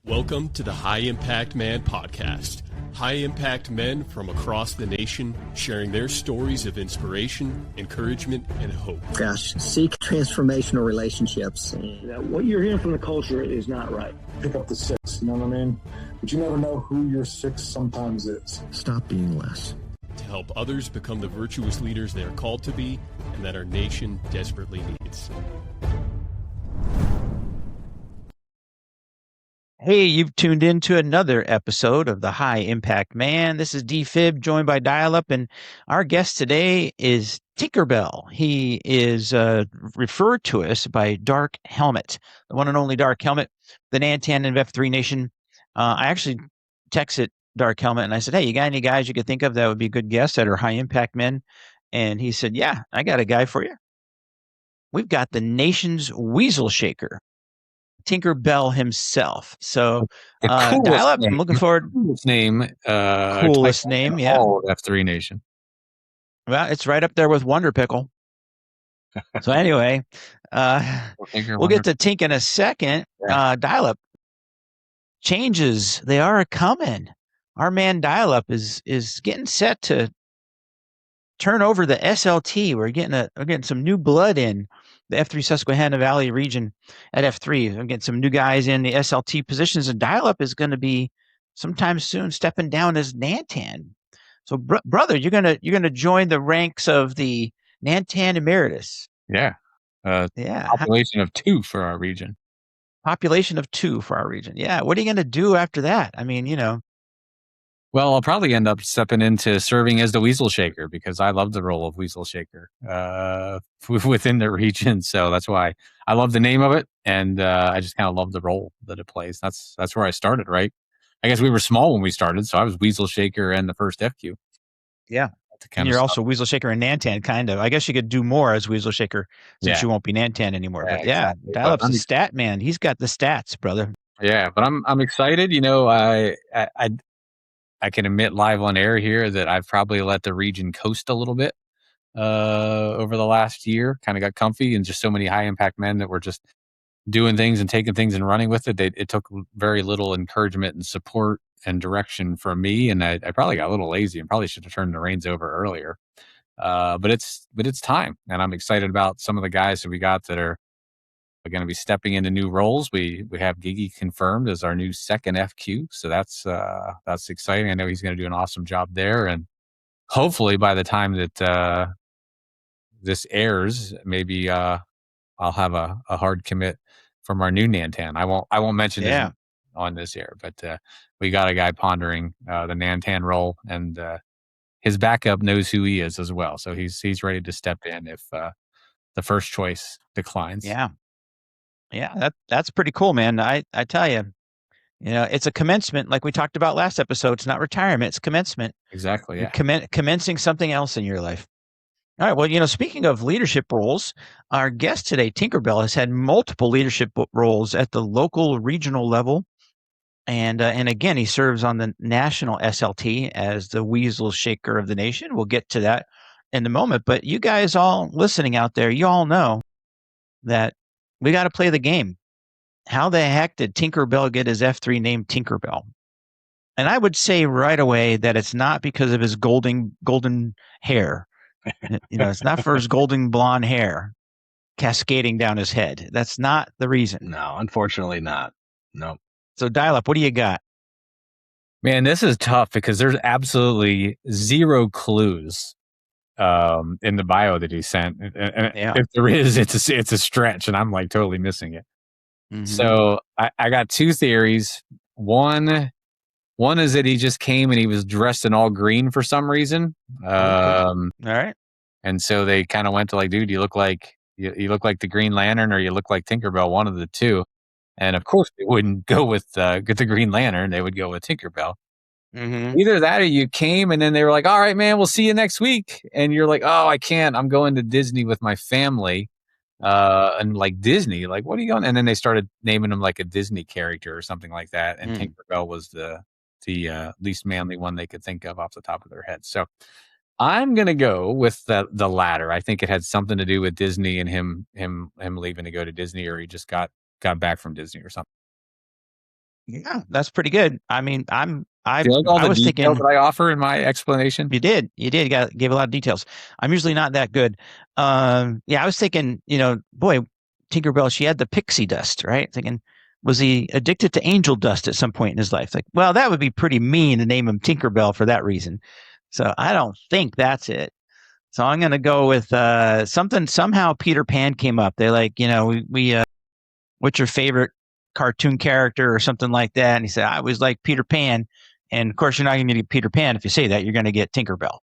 Welcome to the High Impact Man podcast. High impact men from across the nation sharing their stories of inspiration, encouragement, and hope. Gosh, seek transformational relationships. What you're hearing from the culture is not right. Pick up the six, you know what I mean? But you never know who your six sometimes is. Stop being less. To help others become the virtuous leaders they are called to be and that our nation desperately needs. Hey, you've tuned in to another episode of the High Impact Man. This is D-Fib, joined by Dial-Up, and our guest today is Tinkerbell. He is referred to us by Dark Helmet, the one and only Dark Helmet, the Nantan of F3 Nation. I actually texted Dark Helmet and I said, hey, you got any guys you could think of that would be good guests that are high impact men? And he said, yeah, I got a guy for you. We've got the nation's weasel shaker, Tinkerbell himself. So Dial Up, I'm looking forward. Coolest name. Coolest name, yeah. All of F3 Nation. Well, it's right up there with Wonder Pickle. So anyway, we'll get to Tink in a second. Yeah. Dial Up, changes, they are coming. Our man Dial Up is getting set to turn over the SLT. We're getting some new blood in the F3 Susquehanna Valley region at F3. We're getting some new guys in the SLT positions, and Dial Up is going to be sometime soon stepping down as Nantan. So, brother, you're gonna join the ranks of the Nantan Emeritus. Yeah. Population of 2 for our region. Population of 2 for our region. Yeah. What are you going to do after that? I mean, Well, I'll probably end up stepping into serving as the Weasel Shaker because I love the role of Weasel Shaker within the region. So that's why I love the name of it, and I just kind of love the role that it plays. That's where I started, right? I guess we were small when we started, so I was Weasel Shaker and the first FQ. Yeah. And you're also Weasel Shaker and Nantan, kind of. I guess you could do more as Weasel Shaker since you won't be Nantan anymore. Yeah, but yeah, exactly. Dial-Up's a stat man. He's got the stats, brother. Yeah, but I'm excited. I can admit live on air here that I've probably let the region coast a little bit over the last year. Kind of got comfy, and just so many high impact men that were just doing things and taking things and running with it. It took very little encouragement and support and direction from me, and I probably got a little lazy and probably should have turned the reins over earlier. But it's time, and I'm excited about some of the guys that we got that are going to be stepping into new roles. We have Gigi confirmed as our new second FQ, so that's exciting. I know he's going to do an awesome job there, and hopefully by the time that this airs, maybe I'll have a hard commit from our new Nantan. I won't mention his on this air, but we got a guy pondering the Nantan role, and his backup knows who he is as well, so he's ready to step in if the first choice declines. Yeah, that's pretty cool, man. I tell you, it's a commencement, like we talked about last episode. It's not retirement; it's commencement. Exactly. Yeah. You're commencing something else in your life. All right. Well, speaking of leadership roles, our guest today, Tinkerbell, has had multiple leadership roles at the local, regional level, and again, he serves on the national SLT as the Weasel Shaker of the nation. We'll get to that in a moment. But you guys all listening out there, you all know that we got to play the game. How the heck did Tinkerbell get his F3 name Tinkerbell? And I would say right away that it's not because of his golden hair. It's not for his golden blonde hair cascading down his head. That's not the reason. No, unfortunately not. No. So Dial Up, what do you got? Man, this is tough because there's absolutely zero clues in the bio that he sent, and if there is, it's a stretch, and I'm like totally missing it. Mm-hmm. So I got 2 theories. One is that he just came and he was dressed in all green for some reason. All right. And so they kind of went to like, dude, you look like the Green Lantern, or you look like Tinkerbell, one of the two. And of course, they wouldn't go with the Green Lantern; they would go with Tinkerbell. Mm-hmm. Either that, or you came and then they were like, all right, man, we'll see you next week. And you're like, oh, I can't. I'm going to Disney with my family. And like Disney, like, what are you going? And then they started naming him like a Disney character or something like that. And Tinkerbell was the least manly one they could think of off the top of their head. So I'm going to go with the latter. I think it had something to do with Disney and him leaving to go to Disney, or he just got back from Disney or something. Yeah, that's pretty good. I mean, I Do you like all the was detail thinking that I offer in my explanation? you did, gave a lot of details. I'm usually not that good. Yeah, I was thinking, boy, Tinkerbell, she had the pixie dust, right? Thinking, was he addicted to angel dust at some point in his life? Like, well, that would be pretty mean to name him Tinkerbell for that reason. So I don't think that's it. So I'm going to go with something. Somehow Peter Pan came up. They're like, what's your favorite cartoon character or something like that? And he said, I always like Peter Pan. And of course, you're not going to get Peter Pan if you say that. You're going to get Tinkerbell.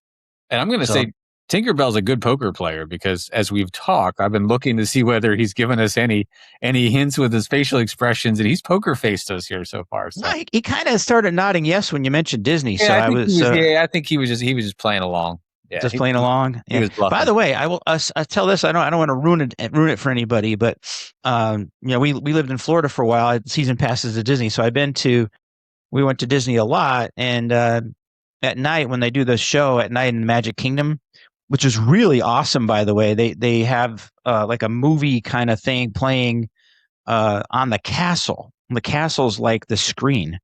And I'm going to say Tinkerbell's a good poker player because as we've talked, I've been looking to see whether he's given us any hints with his facial expressions, and he's poker faced us here so far. So. No, he kind of started nodding yes when you mentioned Disney. Yeah, so I think he was just playing along. Yeah, just playing along. He was bluffing. By the way, I tell this. I don't want to ruin it for anybody, but we lived in Florida for a while. I had season passes to Disney, so we went to Disney a lot. And at night when they do the show at night in the Magic Kingdom, which is really awesome, by the way, they have like a movie kind of thing playing on the castle. The castle's like the screen.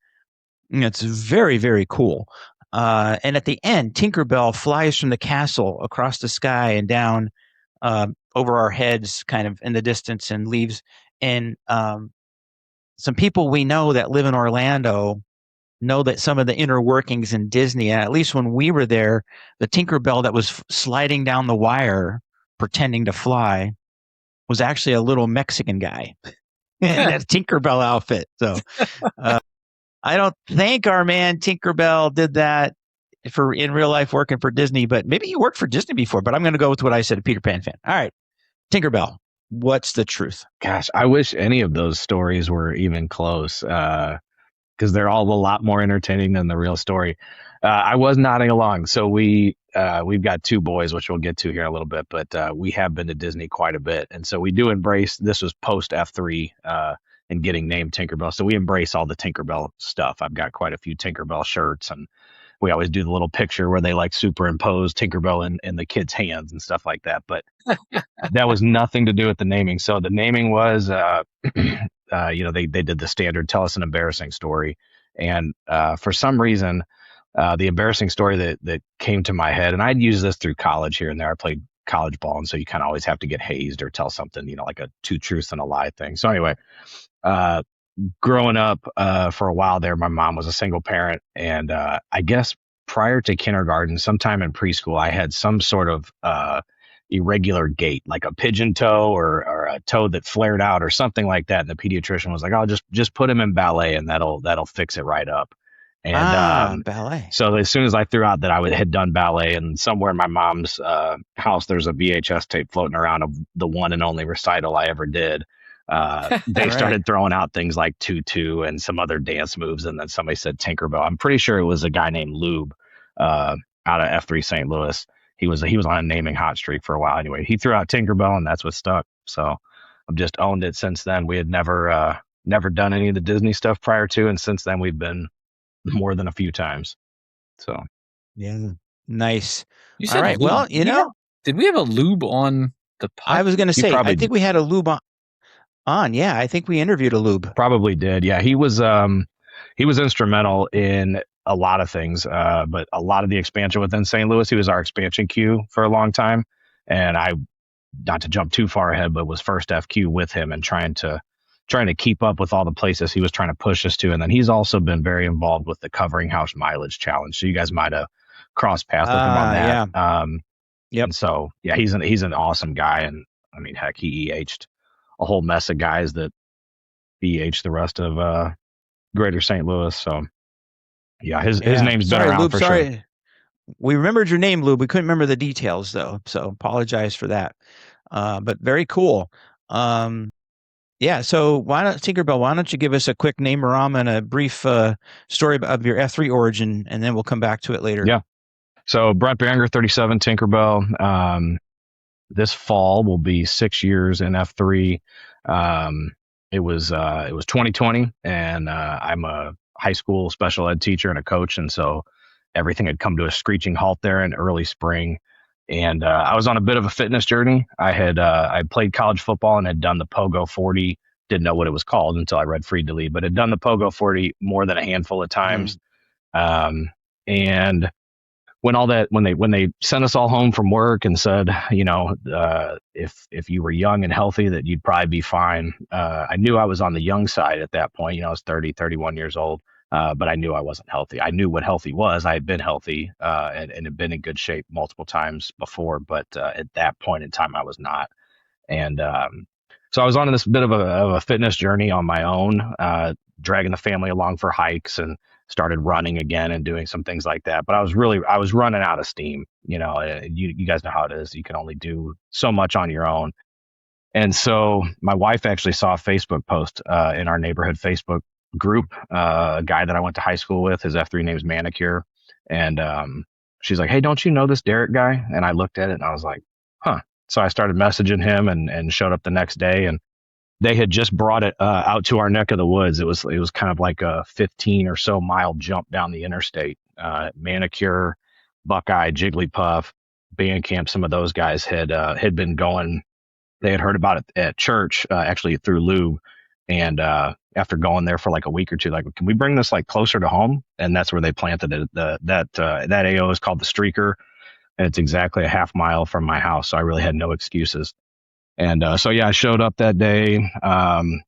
It's very, very cool. And at the end, Tinkerbell flies from the castle across the sky and down over our heads, kind of in the distance, and leaves. And some people we know that live in Orlando know that some of the inner workings in Disney, and at least when we were there, the Tinkerbell that was sliding down the wire, pretending to fly, was actually a little Mexican guy in a Tinkerbell outfit. So I don't think our man Tinkerbell did that for in real life working for Disney, but maybe he worked for Disney before. But I'm going to go with what I said, a Peter Pan fan. All right, Tinkerbell, what's the truth? Gosh, I wish any of those stories were even close because they're all a lot more entertaining than the real story. I was nodding along. So we've got two boys, which we'll get to here in a little bit, but we have been to Disney quite a bit. And so we do embrace, this was post F3 and getting named Tinkerbell. So we embrace all the Tinkerbell stuff. I've got quite a few Tinkerbell shirts, and we always do the little picture where they like superimpose Tinkerbell in the kids' hands and stuff like that. But that was nothing to do with the naming. So the naming was, they did the standard, tell us an embarrassing story. And for some reason, the embarrassing story that came to my head, and I'd use this through college here and there. I played college ball, and so you kind of always have to get hazed or tell something, like a two truths and a lie thing. So anyway, growing up for a while there, my mom was a single parent, and I guess prior to kindergarten, sometime in preschool, I had some sort of irregular gait, like a pigeon toe or a toe that flared out or something like that. And the pediatrician was like, "Oh, just put him in ballet, and that'll fix it right up." And ballet. So as soon as I threw out that I had done ballet, and somewhere in my mom's house, there's a VHS tape floating around of the one and only recital I ever did. They started throwing out things like tutu and some other dance moves, and then somebody said Tinkerbell. I'm pretty sure it was a guy named Lube out of F3 St. Louis. He was on a naming hot streak for a while. Anyway, he threw out Tinkerbell, and that's what stuck. So I've just owned it since then. We had never done any of the Disney stuff prior to, and since then we've been more than a few times. So yeah, nice. You All right. Lube. Well, did we have a Lube on the podcast? I was going to say, I think we had a Lube on. Yeah, I think we interviewed a Lube. Probably did. Yeah, he was instrumental in a lot of things, but a lot of the expansion within St. Louis. He was our expansion Q for a long time, and I, not to jump too far ahead, but was first FQ with him and trying to keep up with all the places he was trying to push us to. And then he's also been very involved with the Covering House Mileage Challenge. So you guys might have crossed paths with him on that. Yeah. Yep. And so yeah, he's an awesome guy, and I mean, heck, he EH'd a whole mess of guys that EH'd the rest of Greater St. Louis. So yeah, his name's been around Lube, for sorry. sure. We remembered your name, Lube. We couldn't remember the details though, so apologize for that. But very cool. Yeah. So Tinkerbell, why don't you give us a quick name-a-rama and a brief story of your F3 origin, and then we'll come back to it later. Yeah. So Brent Banger, 37, Tinkerbell. This fall will be 6 years in F3. It was 2020, and I'm a high school special ed teacher and a coach, and so everything had come to a screeching halt there in early spring. And I was on a bit of a fitness journey. I played college football and had done the Pogo 40 didn't know what it was called until I read Free to Lead, but had done the Pogo 40 more than a handful of times. And when they sent us all home from work and said, if you were young and healthy, that you'd probably be fine. I knew I was on the young side at that point. I was 30, 31 years old, but I knew I wasn't healthy. I knew what healthy was. I had been healthy and had been in good shape multiple times before, but at that point in time, I was not. And so I was on this bit of a fitness journey on my own, dragging the family along for hikes and started running again and doing some things like that. But I was running out of steam. You guys know how it is. You can only do so much on your own. And so my wife actually saw a Facebook post in our neighborhood Facebook group, a guy that I went to high school with. His F3 name's Manicure. And she's like, "Hey, don't you know this Derek guy?" And I looked at it and I was like, huh. So I started messaging him and showed up the next day, and they had just brought it out to our neck of the woods. It was kind of like a 15 or so mile jump down the interstate. Manicure, Buckeye, Jigglypuff, Bandcamp, some of those guys had been going. They had heard about it at church, actually through Lube. And after going there for like a week or two, like, can we bring this like closer to home? And that's where they planted it. That AO is called the Streaker, and it's exactly a half mile from my house. So I really had no excuses. And so, yeah, I showed up that day.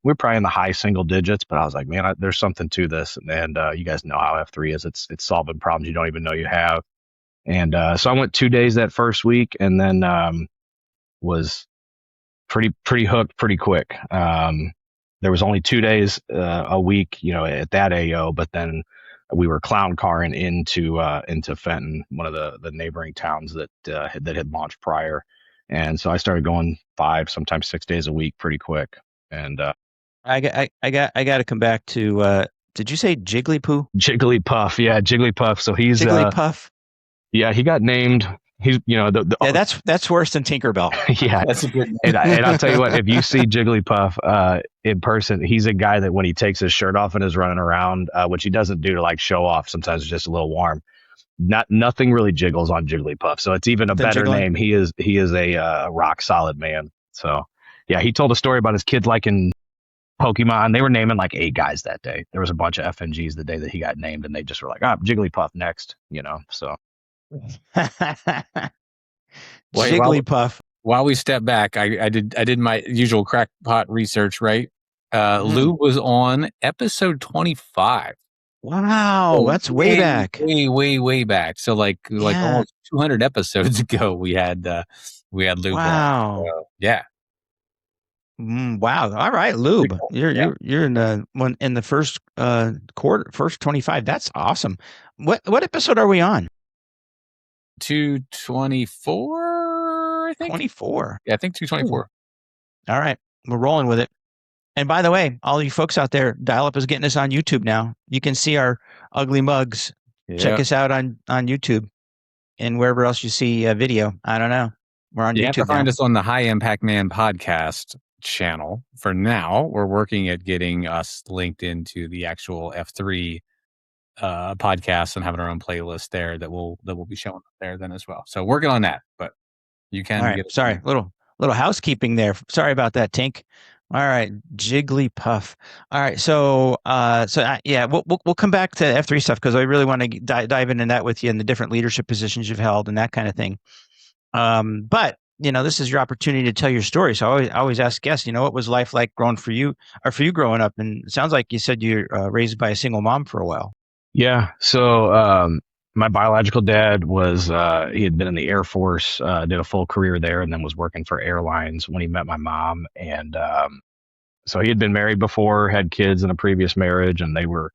We're probably in the high single digits, but I was like, man, there's something to this. And you guys know how F3 is. It's solving problems you don't even know you have. And so I went 2 days that first week, and then was pretty hooked pretty quick. There was only 2 days a week, at that AO, but then we were clown carring into Fenton, one of the neighboring towns that had launched prior. And so I started going 5, sometimes 6 days a week pretty quick. And I got to come back to did you say Jigglypoo? Jigglypuff, yeah, Jigglypuff. So he's Jigglypuff. Yeah, he got named. He's yeah, that's worse than Tinkerbell. Yeah, That's a good. and I'll tell you what, if you see Jigglypuff in person, he's a guy that when he takes his shirt off and is running around, which he doesn't do to like show off. Sometimes it's just a little warm. Nothing really jiggles on Jigglypuff, so it's even a better name. He is a rock solid man. So yeah, he told a story about his kids liking Pokemon. They were naming like 8 guys that day. There was a bunch of FNGs the day that he got named, and they just were like, Jigglypuff next, So Jigglypuff. While we step back, I did my usual crackpot research. Right, Lube was on episode 25. Wow, that's way back. Way back. So like almost 200 episodes ago, we had Lube. Wow. Yeah. Wow. All right, Lube. Cool. You're in the first quarter, first 25. That's awesome. What episode are we on? 224, I think. 24. Yeah, I think 224. All right, we're rolling with it. And by the way, all you folks out there, Dial Up is getting us on YouTube now. You can see our ugly mugs. Yeah. Check us out on YouTube and wherever else you see video. I don't know. We're on YouTube. You have to find now. us on the High Impact Man podcast channel. For now, we're working at getting us linked into the actual F3 podcast and having our own playlist there that will be showing up there then as well. So working on that, but you can. All right. Sorry, little housekeeping there. Sorry about that, Tink. All right, Jigglypuff. All right, so yeah, we'll come back to F3 stuff because I really want to dive into that with you and the different leadership positions you've held and that kind of thing. But this is your opportunity to tell your story. So I always ask guests, what was life like growing for you growing up? And it sounds like you said you're raised by a single mom for a while. Yeah. So my biological dad was he had been in the Air Force, did a full career there, and then was working for airlines when he met my mom. And so he had been married before, had kids in a previous marriage, and they were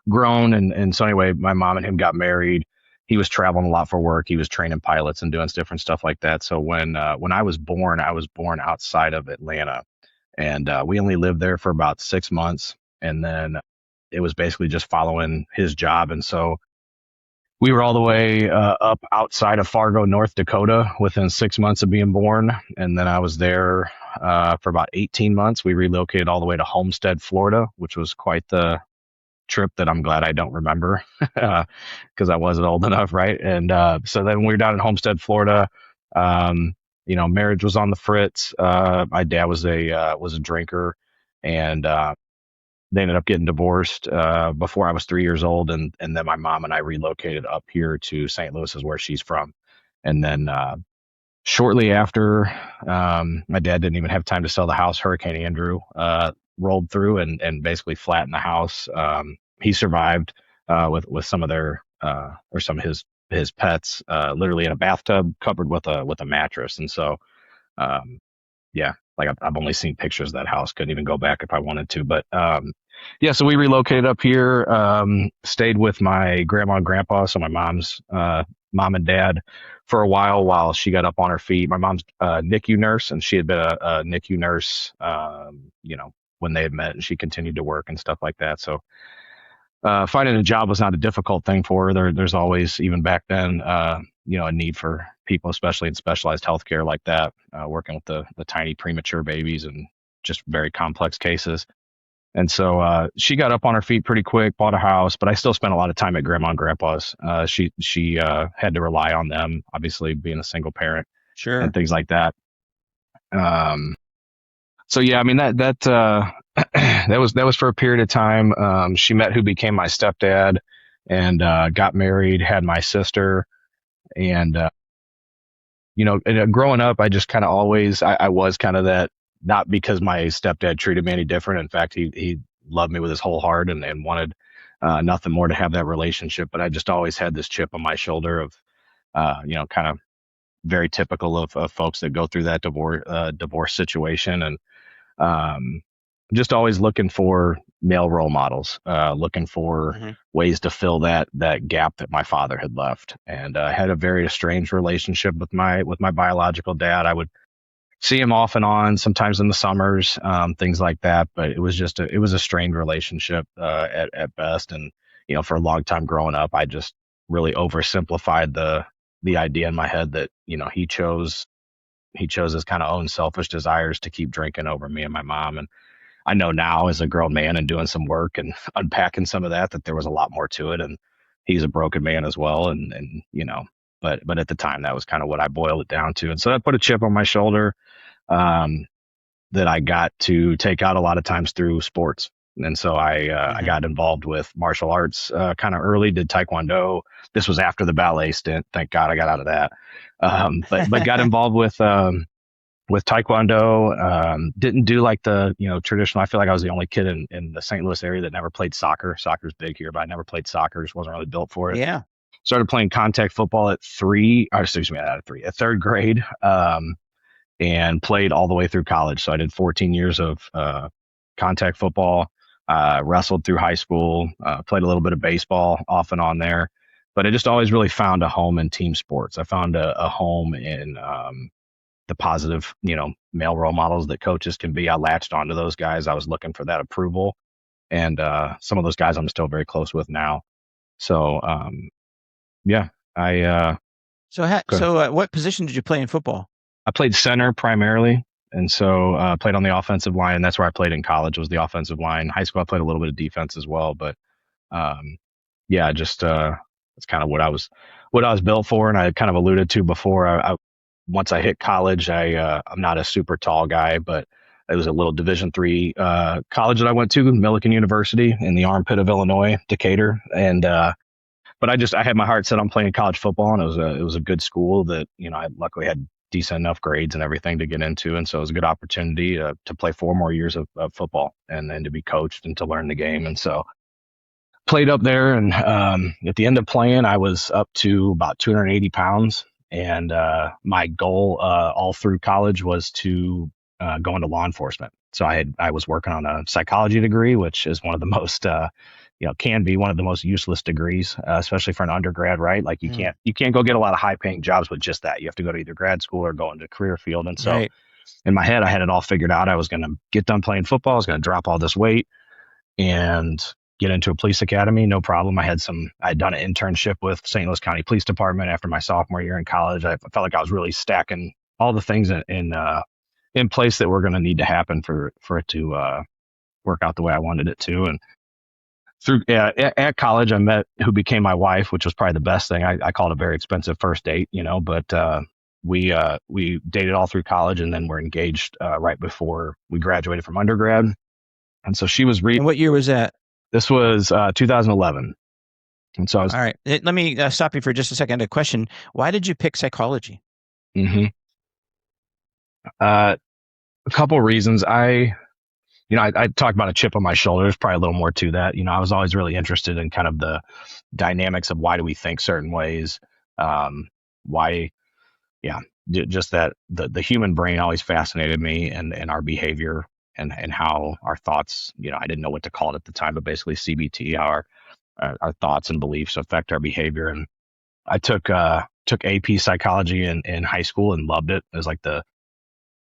grown. And so anyway, my mom and him got married. He was traveling a lot for work. He was training pilots and doing different stuff like that. So when I was born outside of Atlanta, and we only lived there for about 6 months, and then it was basically just following his job. And so we were all the way up outside of Fargo, North Dakota within 6 months of being born. And then I was there for about 18 months. We relocated all the way to Homestead, Florida, which was quite the trip that I'm glad I don't remember because I wasn't old enough, right? And so then we were down in Homestead, Florida. Marriage was on the fritz. My dad was a drinker. and they ended up getting divorced before I was 3 years old, and then my mom and I relocated up here to St. Louis, is where she's from, and then shortly after, my dad didn't even have time to sell the house. Hurricane Andrew rolled through and basically flattened the house. He survived with some of their or some of his pets, literally in a bathtub covered with a mattress. And so, yeah, like I've only seen pictures of that house. Couldn't even go back if I wanted to. But yeah, so we relocated up here. Stayed with my grandma and grandpa, so my mom's mom and dad, for a while she got up on her feet. My mom's a NICU nurse, and she had been a NICU nurse, when they had met, and she continued to work and stuff like that. So finding a job was not a difficult thing for her. There's always, even back then, a need for people, especially in specialized healthcare like that, working with the tiny premature babies and just very complex cases. And so she got up on her feet pretty quick, bought a house, but I still spent a lot of time at grandma and grandpa's. She had to rely on them, obviously being a single parent, Sure. and things like that. So yeah, I mean that that was for a period of time. She met who became my stepdad, and got married, had my sister, and growing up, I just kind of always I was kind of that. Not because my stepdad treated me any different. In fact, he loved me with his whole heart and wanted nothing more to have that relationship. But I just always had this chip on my shoulder of, kind of very typical of folks that go through that divorce situation, and just always looking for male role models, looking for ways to fill that gap that my father had left. And I had a very estranged relationship with my biological dad. I would see him off and on, sometimes in the summers, things like that. But it was a strained relationship at best. And for a long time growing up, I just really oversimplified the idea in my head that he chose his kind of own selfish desires to keep drinking over me and my mom. And I know now, as a grown man and doing some work and unpacking some of that there was a lot more to it. And he's a broken man as well. And but at the time, that was kind of what I boiled it down to. And so that put a chip on my shoulder that I got to take out a lot of times through sports. And so I got involved with martial arts kind of early, did Taekwondo. This was after the ballet stint. Thank God I got out of that. But got involved with Taekwondo. Didn't do like the traditional. I feel like I was the only kid in the St. Louis area that never played soccer. Soccer's big here, but I never played soccer. Just wasn't really built for it. Yeah. Started playing contact football at third grade, and played all the way through college. So I did 14 years of contact football, wrestled through high school, played a little bit of baseball off and on there. But I just always really found a home in team sports. I found a home in the positive, male role models that coaches can be. I latched onto those guys. I was looking for that approval. And some of those guys I'm still very close with now. So, yeah, So what position did you play in football? I played center primarily, and so played on the offensive line. And that's where I played in college, was the offensive line. High school, I played a little bit of defense as well. But yeah, just that's kind of what I was built for. And I kind of alluded to before. Once I hit college, I'm not a super tall guy, but it was a little Division III college that I went to, Millikan University, in the armpit of Illinois, Decatur, and. But I had my heart set on playing college football, and it was a good school that I luckily had decent enough grades and everything to get into, and so it was a good opportunity to play 4 more years of football and then to be coached and to learn the game. And so played up there, and at the end of playing, I was up to about 280 pounds, and my goal all through college was to go into law enforcement. So I was working on a psychology degree, which is one of the most can be one of the most useless degrees, especially for an undergrad, right? Like you can't go get a lot of high paying jobs with just that. You have to go to either grad school or go into a career field. And so in my head, I had it all figured out. I was going to get done playing football. I was going to drop all this weight and get into a police academy. No problem. I'd done an internship with St. Louis County Police Department after my sophomore year in college. I felt like I was really stacking all the things in place that were going to need to happen for it to work out the way I wanted it to. And at college, I met who became my wife, which was probably the best thing. I called it a very expensive first date, but we dated all through college, and then were engaged right before we graduated from undergrad. And so she was And what year was that? This was 2011. And so I was. All right. Let me stop you for just a second. A question. Why did you pick psychology? A couple reasons. I talked about a chip on my shoulder. There's probably a little more to that. I was always really interested in kind of the dynamics of why do we think certain ways. Just that the human brain always fascinated me, and our behavior and how our thoughts, I didn't know what to call it at the time, but basically CBT, how our thoughts and beliefs affect our behavior. And I took AP psychology in high school and loved it. It was like the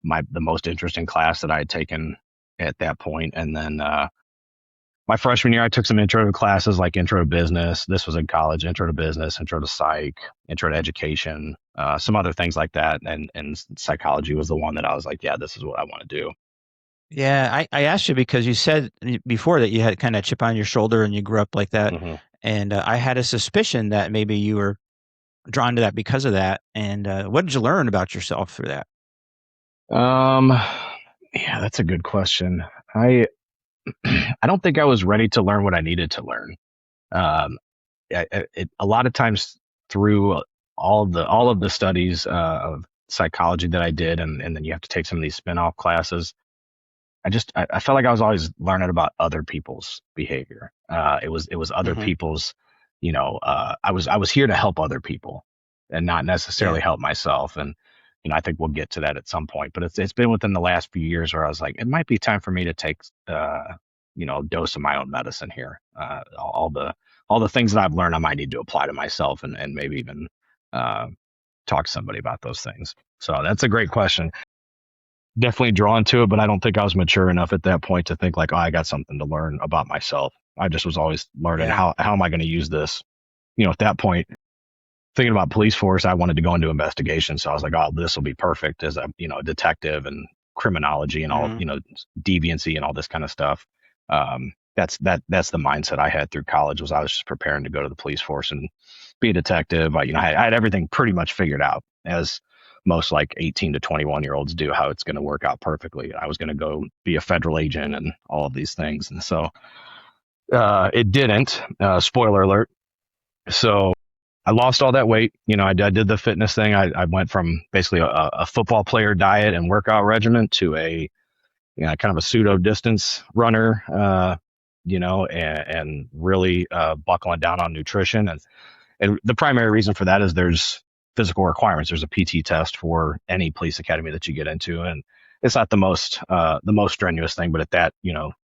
most interesting class that I had taken at that point. And then my freshman year, I took some intro classes like intro to business. This was in college, intro to business, intro to psych, intro to education, some other things like that. And psychology was the one that I was like, yeah, this is what I want to do. Yeah, I asked you because you said before that you had kind of chip on your shoulder and you grew up like that. Mm-hmm. And I had a suspicion that maybe you were drawn to that because of that. And what did you learn about yourself through that? Yeah, that's a good question. I don't think I was ready to learn what I needed to learn. A lot of times through all of the studies of psychology that I did, and then you have to take some of these spin-off classes. I felt like I was always learning about other people's behavior. It was other people's, I was here to help other people and not necessarily help myself. And, I think we'll get to that at some point, but it's been within the last few years where I was like, it might be time for me to take, a dose of my own medicine here. All the things that I've learned, I might need to apply to myself and maybe even, talk to somebody about those things. So that's a great question. Definitely drawn to it, but I don't think I was mature enough at that point to think like, oh, I got something to learn about myself. I just was always learning how am I going to use this? At that point, thinking about police force, I wanted to go into investigation. So I was like, oh, this will be perfect as a, detective and criminology and all, deviancy and all this kind of stuff. That's the mindset I had through college. I was just preparing to go to the police force and be a detective. I had everything pretty much figured out, as most like 18 to 21-year-olds do, how it's going to work out perfectly. I was going to go be a federal agent and all of these things. And so it didn't, spoiler alert. So I lost all that weight. I did the fitness thing. I went from basically a football player diet and workout regimen to a, kind of a pseudo distance runner, and really buckling down on nutrition. And the primary reason for that is there's physical requirements. There's a PT test for any police academy that you get into. And it's not the most strenuous thing, but at that,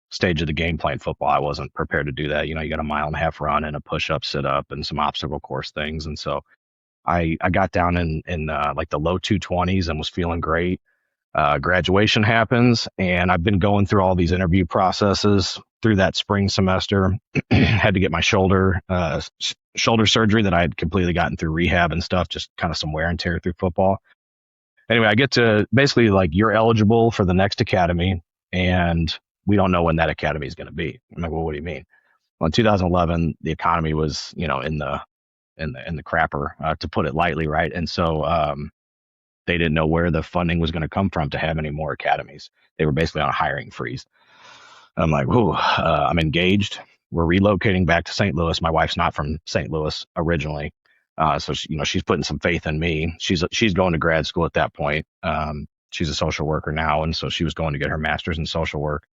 stage of the game playing football, I wasn't prepared to do that. You got a 1.5 mile run and a push-up, sit-up, and some obstacle course things. And so I got down in like the low 220s and was feeling great. Graduation happens, and I've been going through all these interview processes through that spring semester. Had to get my shoulder surgery that I had completely gotten through rehab and stuff, just kind of some wear and tear through football. Anyway, I get to basically like, you're eligible for the next academy, and we don't know when that academy is going to be. I'm like, well, what do you mean? Well, in 2011, the economy was, in the crapper, to put it lightly, right? And so they didn't know where the funding was going to come from to have any more academies. They were basically on a hiring freeze. I'm like, whoa, I'm engaged. We're relocating back to St. Louis. My wife's not from St. Louis originally. So she's putting some faith in me. She's going to grad school at that point. She's a social worker now. And so she was going to get her master's in social work.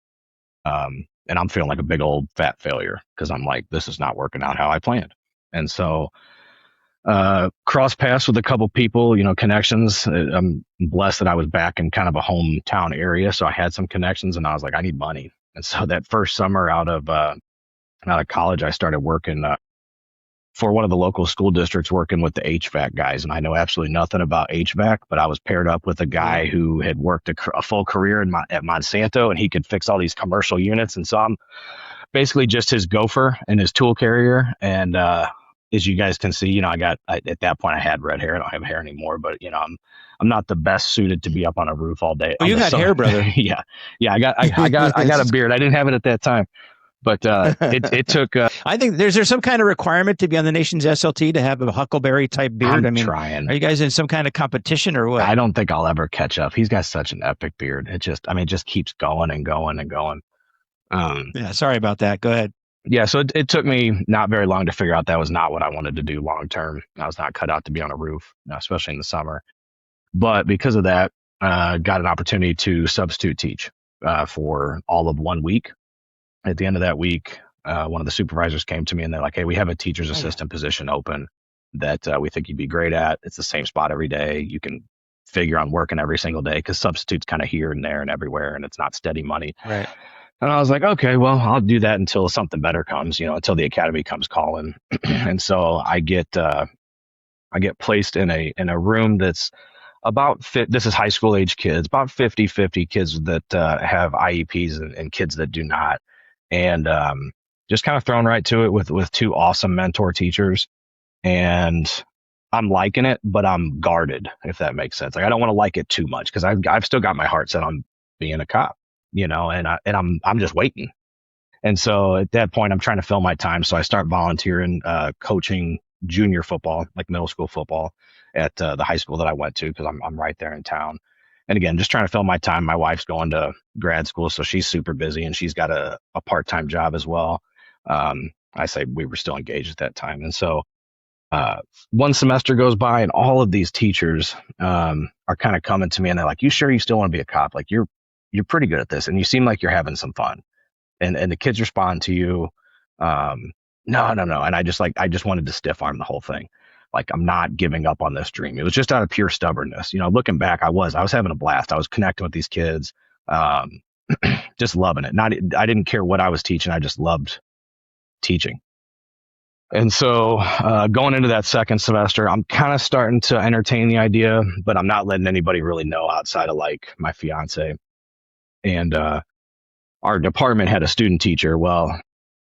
And I'm feeling like a big old fat failure because I'm like, this is not working out how I planned. And so cross paths with a couple people, connections. I'm blessed that I was back in kind of a hometown area. So I had some connections, and I was like, I need money. And so that first summer out of college, I started working for one of the local school districts, working with the HVAC guys. And I know absolutely nothing about HVAC, but I was paired up with a guy who had worked a full career at Monsanto, and he could fix all these commercial units. And so I'm basically just his gopher and his tool carrier. And as you guys can see, at that point I had red hair. I don't have hair anymore, but I'm not the best suited to be up on a roof all day. Oh, you had hair, brother. Yeah. I got a beard. I didn't have it at that time. But it took. I think there's some kind of requirement to be on the nation's SLT to have a Huckleberry type beard. I'm trying. Are you guys in some kind of competition or what? I don't think I'll ever catch up. He's got such an epic beard. It just keeps going and going and going. Yeah, sorry about that. Go ahead. Yeah, so it took me not very long to figure out that was not what I wanted to do long term. I was not cut out to be on a roof, especially in the summer. But because of that, got an opportunity to substitute teach for all of 1 week. At the end of that week, one of the supervisors came to me and they're like, "Hey, we have a teacher's assistant position open that we think you'd be great at. It's the same spot every day. You can figure on working every single day because substitutes kind of here and there and everywhere, and it's not steady money." Right. And I was like, okay, well, I'll do that until something better comes, until the academy comes calling. And so I get placed in a room that's about this is high school age kids, about 50-50 kids that have IEPs and kids that do not. And just kind of thrown right to it with two awesome mentor teachers. And I'm liking it, but I'm guarded, if that makes sense. Like, I don't want to like it too much because I've still got my heart set on being a cop, and I'm just waiting. And so at that point, I'm trying to fill my time. So I start volunteering, coaching junior football, like middle school football, at the high school that I went to because I'm right there in town. And again, just trying to fill my time. My wife's going to grad school, so she's super busy, and she's got a part-time job as well. I say we were still engaged at that time. And so one semester goes by, and all of these teachers are kind of coming to me, and they're like, "You sure you still want to be a cop? Like, you're pretty good at this, and you seem like you're having some fun." And the kids respond to you, no. And I just wanted to stiff arm the whole thing. Like, I'm not giving up on this dream. It was just out of pure stubbornness. Looking back, I was having a blast. I was connecting with these kids, just loving it. I didn't care what I was teaching. I just loved teaching. And so going into that second semester, I'm kind of starting to entertain the idea, but I'm not letting anybody really know outside of like my fiance. And our department had a student teacher. Well,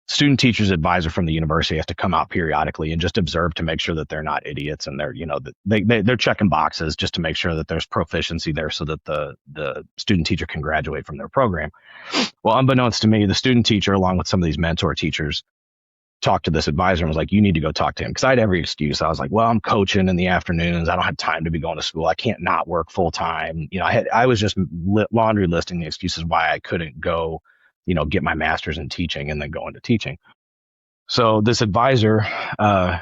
student teacher's advisor from the university has to come out periodically and just observe to make sure that they're not idiots, and they're checking boxes just to make sure that there's proficiency there so that the student teacher can graduate from their program. Well, unbeknownst to me, the student teacher, along with some of these mentor teachers, talked to this advisor and was like, "You need to go talk to him." Because I had every excuse. I was like, "Well, I'm coaching in the afternoons. I don't have time to be going to school. I can't not work full time." I was just laundry listing the excuses why I couldn't go, get my master's in teaching and then go into teaching. So this advisor,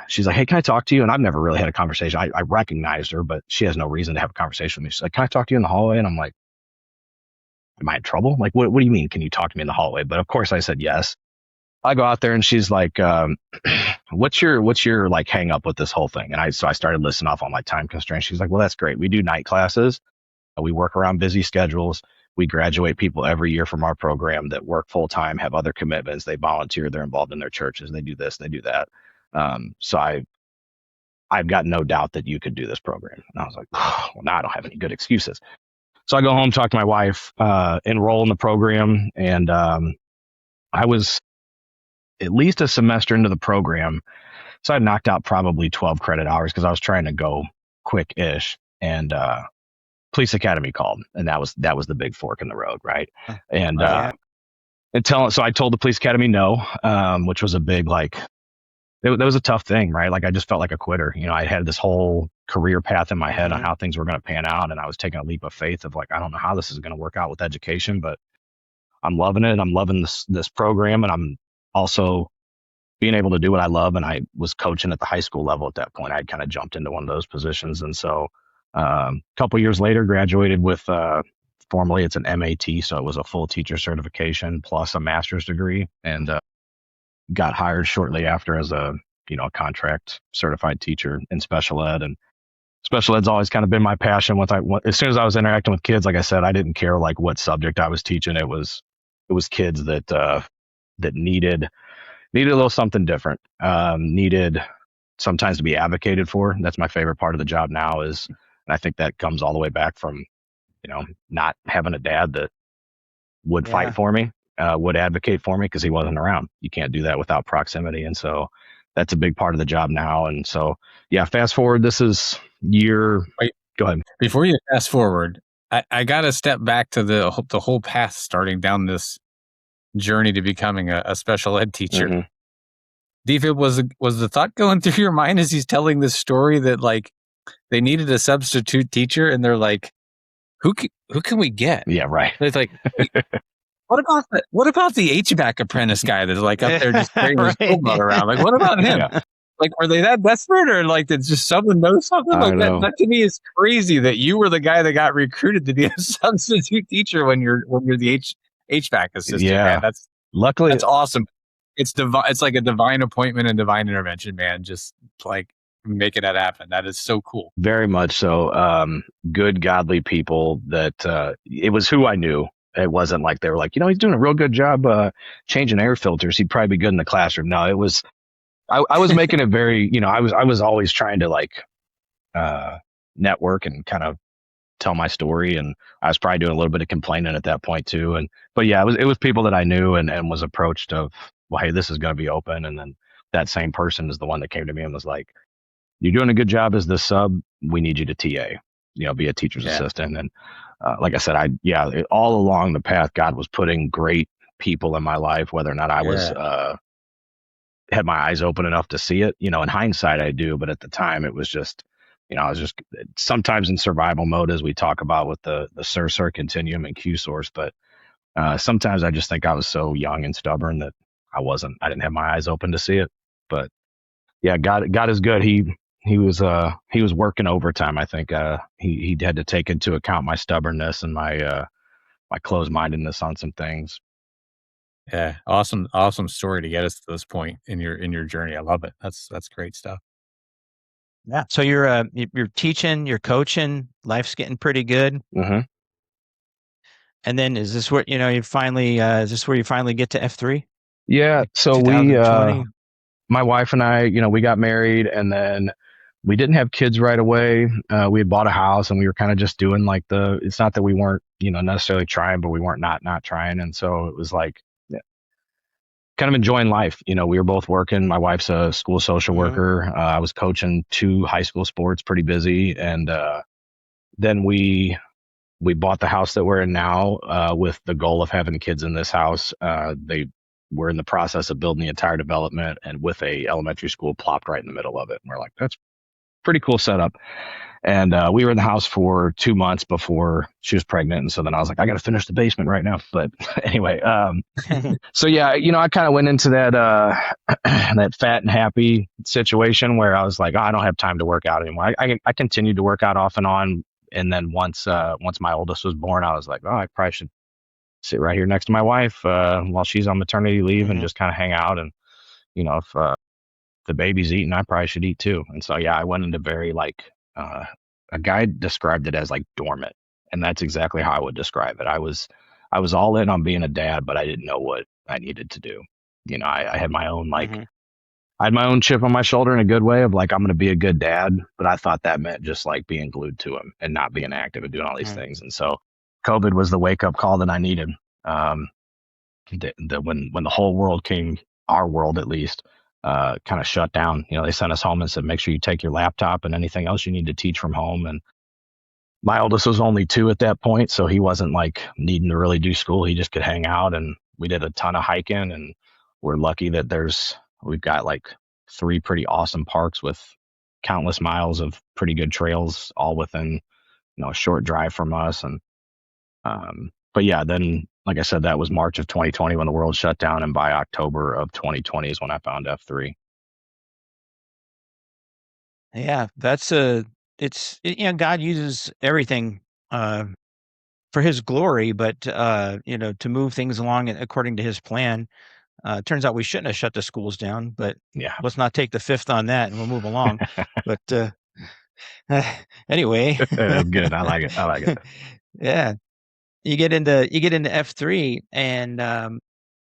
she's like, "Hey, can I talk to you?" And I've never really had a conversation. I recognized her, but she has no reason to have a conversation with me. She's like, "Can I talk to you in the hallway?" And I'm like, "Am I in trouble? Like, what do you mean? Can you talk to me in the hallway?" But of course I said yes. I go out there and she's like, what's your like hang up with this whole thing? And I started listing off all my time constraints. She's like, "Well, that's great. We do night classes. We work around busy schedules. We graduate people every year from our program that work full time, have other commitments. They volunteer. They're involved in their churches. They do this, they do that. So I've got no doubt that you could do this program." And I was like, "Oh, well, now I don't have any good excuses." So I go home, talk to my wife, enroll in the program. And I was at least a semester into the program. So I knocked out probably 12 credit hours because I was trying to go quick-ish. And police academy called, and that was the big fork in the road, right? And so I told the police academy no, which was a big, like, that was a tough thing, right? Like, I just felt like a quitter. I had this whole career path in my head on how things were going to pan out, and I was taking a leap of faith of like, I don't know how this is going to work out with education, but I'm loving it. I'm loving this program, and I'm also being able to do what I love. And I was coaching at the high school level at that point. I'd kind of jumped into one of those positions. And so a couple years later, graduated with formally it's an MAT. So it was a full teacher certification plus a master's degree, and got hired shortly after as a contract certified teacher in special ed. And special ed's always kind of been my passion. As soon as I was interacting with kids, like I said, I didn't care like what subject I was teaching. It was kids that needed a little something different, needed sometimes to be advocated for. That's my favorite part of the job now and I think that comes all the way back from, not having a dad that would fight for me, would advocate for me because he wasn't around. You can't do that without proximity. And so that's a big part of the job now. And so, yeah, fast forward, this is year. Wait, go ahead. Before you fast forward, I got to step back to the whole path starting down this journey to becoming a special ed teacher. Mm-hmm. D-Fib, was the thought going through your mind as he's telling this story that like they needed a substitute teacher and they're like, who can we get? Yeah, right. It's like What about the HVAC apprentice guy that's like up there just carrying his Right. robot around? Like, what about him? Yeah. Like, are they that desperate, or like did just someone know something? I Like know. that to me is crazy that you were the guy that got recruited to be a substitute teacher when you're the HVAC assistant. Yeah. Man. Luckily, That's awesome. It's it's like a divine appointment and divine intervention, man. Just like making that happen. That is so cool. very much so. Good, godly people that it was who I knew. It wasn't like they were like, he's doing a real good job changing air filters. He'd probably be good in the classroom. No, it was, I was making it very, I was always trying to like network and kind of tell my story. And I was probably doing a little bit of complaining at that point too. But yeah, it was people that I knew and was approached of, well, hey, this is going to be open. And then that same person is the one that came to me and was like, you're doing a good job as the sub. We need you to TA, be a teacher's assistant. And like I said, all along the path, God was putting great people in my life, whether or not I was had my eyes open enough to see it. In hindsight, I do, but at the time, it was just, I was just sometimes in survival mode, as we talk about with the SUR continuum and Q source. But sometimes I just think I was so young and stubborn that I didn't have my eyes open to see it. But yeah, God is good. He was working overtime. I think he had to take into account my stubbornness and my closed-mindedness on some things. Yeah, awesome story to get us to this point in your journey. I love it. That's great stuff. Yeah. So you're teaching, you're coaching, life's getting pretty good. Mm-hmm. And then is this where you finally is this where you finally get to F3? Yeah. So my wife and I, we got married, and then we didn't have kids right away. We had bought a house, and we were kind of just doing like it's not that we weren't, necessarily trying, but we weren't not trying. And so it was like, kind of enjoying life. We were both working. My wife's a school social worker. I was coaching 2 high school sports, pretty busy. And then we bought the house that we're in now with the goal of having kids in this house. We're in the process of building the entire development, and with a elementary school plopped right in the middle of it. And we're like, that's pretty cool setup. And we were in the house for 2 months before she was pregnant. And so then I was like, I got to finish the basement right now. But anyway, so yeah, I kind of went into that that fat and happy situation where I was like, oh, I don't have time to work out anymore. I continued to work out off and on. And then once my oldest was born, I was like, oh, I probably should sit right here next to my wife while she's on maternity leave and just kind of hang out. And, if the baby's eating, I probably should eat too. And so, yeah, I went into very like, a guy described it as like dormant. And that's exactly how I would describe it. I was all in on being a dad, but I didn't know what I needed to do. I had my own, like, I had my own chip on my shoulder in a good way of like, I'm going to be a good dad. But I thought that meant just like being glued to him and not being active and doing all these things. And so COVID was the wake up call that I needed. When the whole world came, our world at least, kind of shut down. They sent us home and said, make sure you take your laptop and anything else you need to teach from home. And my oldest was only 2 at that point, so he wasn't like needing to really do school. He just could hang out, and we did a ton of hiking, and we're lucky that we've got like 3 pretty awesome parks with countless miles of pretty good trails, all within, a short drive from us. And, but yeah, then, like I said, that was March of 2020 when the world shut down. And by October of 2020 is when I found F3. Yeah, God uses everything for his glory, but to move things along according to his plan. Turns out we shouldn't have shut the schools down, but Yeah. let's not take the fifth on that, and we'll move along. But anyway, Good. I like it. Yeah, you get into F3, and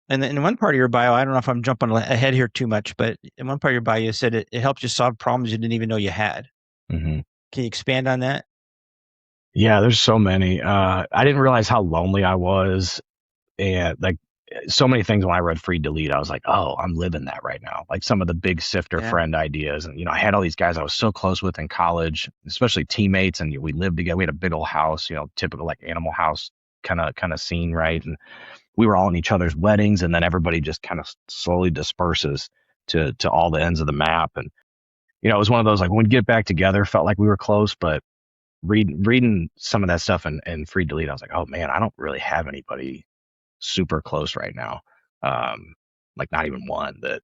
in one part of your bio, I don't know if I'm jumping ahead here too much, but in one part of your bio, you said it helps you solve problems you didn't even know you had. Mm-hmm. Can you expand on that? Yeah, there's so many. I didn't realize how lonely I was, and like so many things when I read Free to Lead, I was like, oh, I'm living that right now. Like some of the big sifter friend ideas. And, I had all these guys I was so close with in college, especially teammates. And we lived together. We had a big old house, typical like Animal House kind of scene. Right. And we were all in each other's weddings, and then everybody just kind of slowly disperses to all the ends of the map. And, it was one of those, like when we get back together, felt like we were close, but reading some of that stuff and Free to Lead, I was like, oh man, I don't really have anybody super close right now. Like not even one that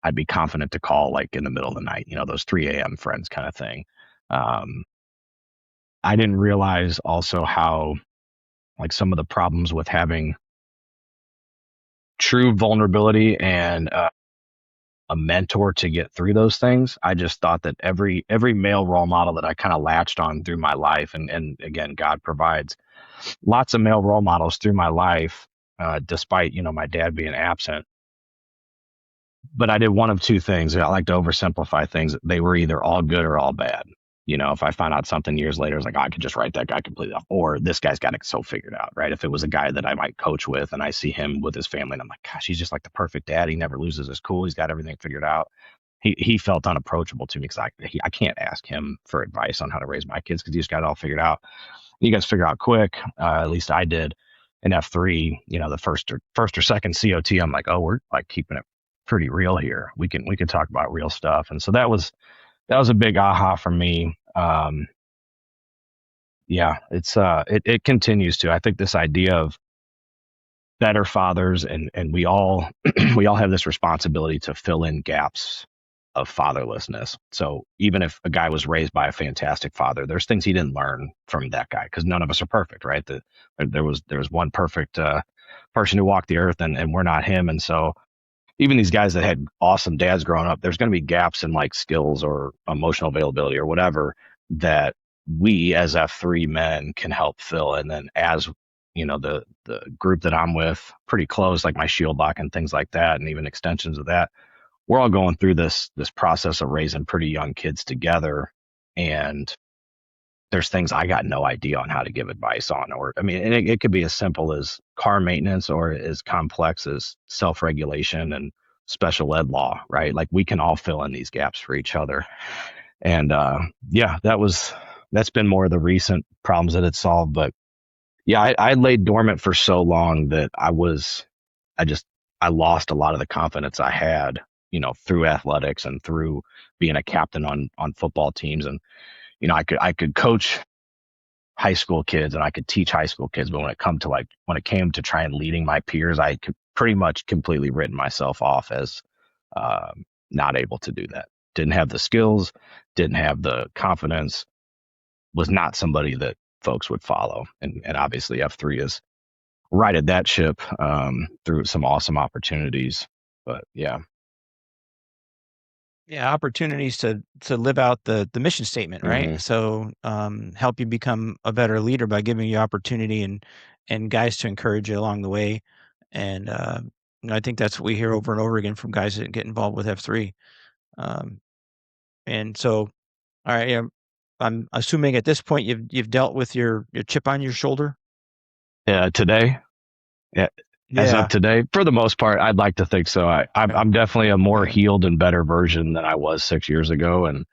I'd be confident to call like in the middle of the night, those 3 a.m. friends kind of thing. I didn't realize also how like some of the problems with having true vulnerability and a mentor to get through those things. I just thought that every male role model that I kind of latched on through my life, and again, God provides lots of male role models through my life, despite my dad being absent. But I did one of two things. I like to oversimplify things. They were either all good or all bad. If I find out something years later, it's like, I could just write that guy completely off, or this guy's got it so figured out, right? If it was a guy that I might coach with and I see him with his family and I'm like, gosh, he's just like the perfect dad. He never loses his cool. He's got everything figured out. He felt unapproachable to me because I can't ask him for advice on how to raise my kids because he's got it all figured out. You guys figure out quick. At least I did in F3, the first or second COT. I'm like, oh, we're like keeping it pretty real here. We can talk about real stuff. And so that was a big aha for me. It continues to. I think this idea of better fathers and we all we all have this responsibility to fill in gaps of fatherlessness. So even if a guy was raised by a fantastic father, there's things he didn't learn from that guy because none of us are perfect, right? There was one perfect person who walked the earth and we're not him. And so even these guys that had awesome dads growing up, there's going to be gaps in like skills or emotional availability or whatever that we as F3 men can help fill. And then as the group that I'm with, pretty close, like my shield lock and things like that, and even extensions of that, we're all going through this process of raising pretty young kids together. And there's things I got no idea on how to give advice on, and it could be as simple as car maintenance or as complex as self-regulation and special ed law, right? Like we can all fill in these gaps for each other. And that's been more of the recent problems that it's solved. But yeah, I laid dormant for so long that I lost a lot of the confidence I had, through athletics and through being a captain on football teams. And I could coach high school kids and I could teach high school kids, but when it came to try and leading my peers, I could pretty much completely written myself off as not able to do that. Didn't have the skills, didn't have the confidence, was not somebody that folks would follow. And obviously F3 has righted that ship through some awesome opportunities. But yeah. Yeah, opportunities to live out the mission statement, right? Mhm. So help you become a better leader by giving you opportunity and guys to encourage you along the way. And I think that's what we hear over and over again from guys that get involved with F3. And so, all right, I'm assuming at this point you've dealt with your chip on your shoulder. Today, yeah. As of today, for the most part, I'd like to think so. I'm definitely a more healed and better version than I was 6 years ago, and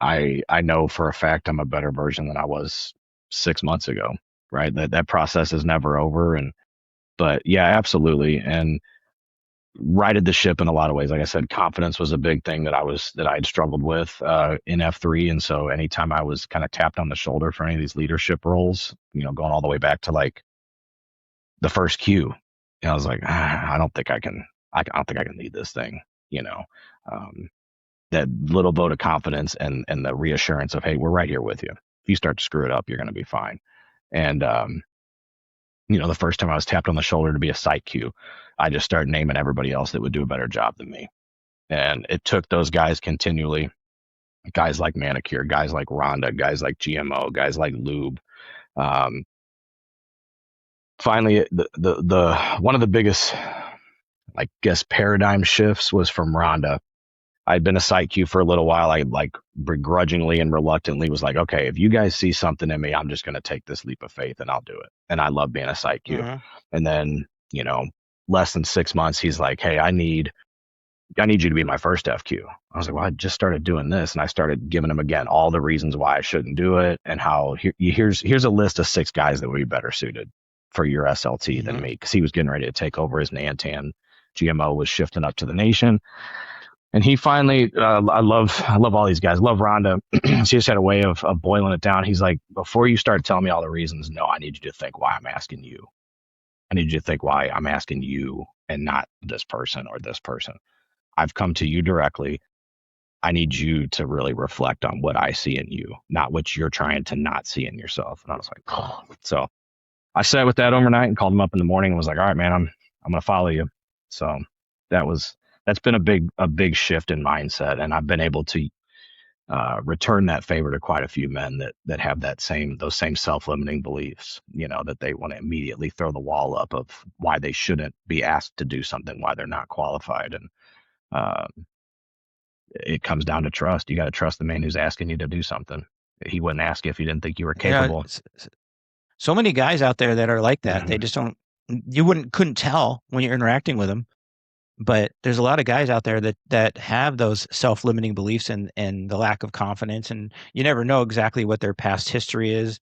I know for a fact I'm a better version than I was 6 months ago. Right, that process is never over, but yeah, absolutely, and righted the ship in a lot of ways. Like I said, confidence was a big thing that I'd struggled with in F3, and so anytime I was kind of tapped on the shoulder for any of these leadership roles, going all the way back to like the first Q. I was like, I don't think I can lead this thing, that little vote of confidence and the reassurance of, hey, we're right here with you. If you start to screw it up, you're going to be fine. And, the first time I was tapped on the shoulder to be a site Q, I just started naming everybody else that would do a better job than me. And it took those guys continually, guys like Manicure, guys like Rhonda, guys like GMO, guys like Lube, finally, the one of the biggest, I guess, paradigm shifts was from Rhonda. I'd been a site Q for a little while. I like begrudgingly and reluctantly was like, okay, if you guys see something in me, I'm just going to take this leap of faith and I'll do it. And I love being a site Q. Uh-huh. And then, less than 6 months, he's like, hey, I need you to be my first FQ. I was like, well, I just started doing this. And I started giving him again all the reasons why I shouldn't do it and how here's a list of 6 guys that would be better suited for your SLT than me, because he was getting ready to take over as Nantan. GMO was shifting up to the nation. And he finally, I love all these guys. Love Rhonda. She just had a way of boiling it down. He's like, before you start telling me all the reasons, no, I need you to think why I'm asking you. I need you to think why I'm asking you and not this person or this person. I've come to you directly. I need you to really reflect on what I see in you, not what you're trying to not see in yourself. And I was like, oh. So I sat with that overnight and called him up in the morning and was like, all right, man, I'm going to follow you. So that's been a big shift in mindset. And I've been able to return that favor to quite a few men that have those same self-limiting beliefs, that they want to immediately throw the wall up of why they shouldn't be asked to do something, why they're not qualified. And it comes down to trust. You got to trust the man who's asking you to do something. He wouldn't ask you if he didn't think you were capable. So many guys out there that are like that. They just couldn't tell when you're interacting with them. But there's a lot of guys out there that have those self-limiting beliefs and the lack of confidence, and you never know exactly what their past history is,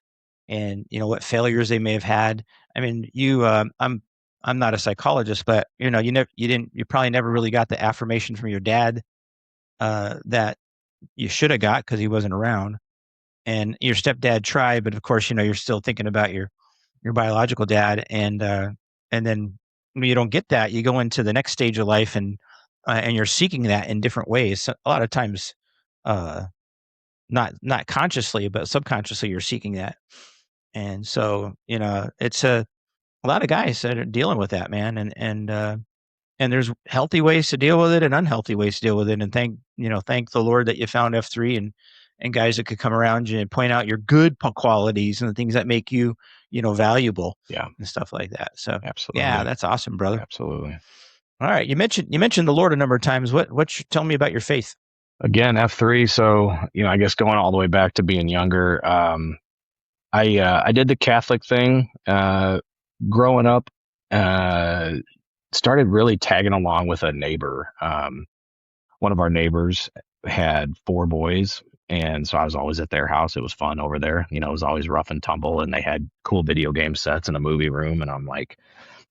and what failures they may have had. I mean, I'm not a psychologist, but you probably never really got the affirmation from your dad that you should have got because he wasn't around, and your stepdad tried, but of course, you're still thinking about your biological dad, and then when you don't get that, you go into the next stage of life and you're seeking that in different ways. So a lot of times, not consciously, but subconsciously, you're seeking that. And so, it's a lot of guys that are dealing with that, man. And there's healthy ways to deal with it and unhealthy ways to deal with it. And thank the Lord that you found F3 and guys that could come around you and point out your good qualities and the things that make you, valuable, and stuff like that. So absolutely, yeah, that's awesome, brother. Absolutely. All right, you mentioned the Lord a number of times. Tell me about your faith? Again, F3. So I guess going all the way back to being younger, I did the Catholic thing growing up. Started really tagging along with a neighbor. One of our neighbors had 4 boys. And so I was always at their house. It was fun over there. It was always rough and tumble, and they had cool video game sets and a movie room. And I'm like,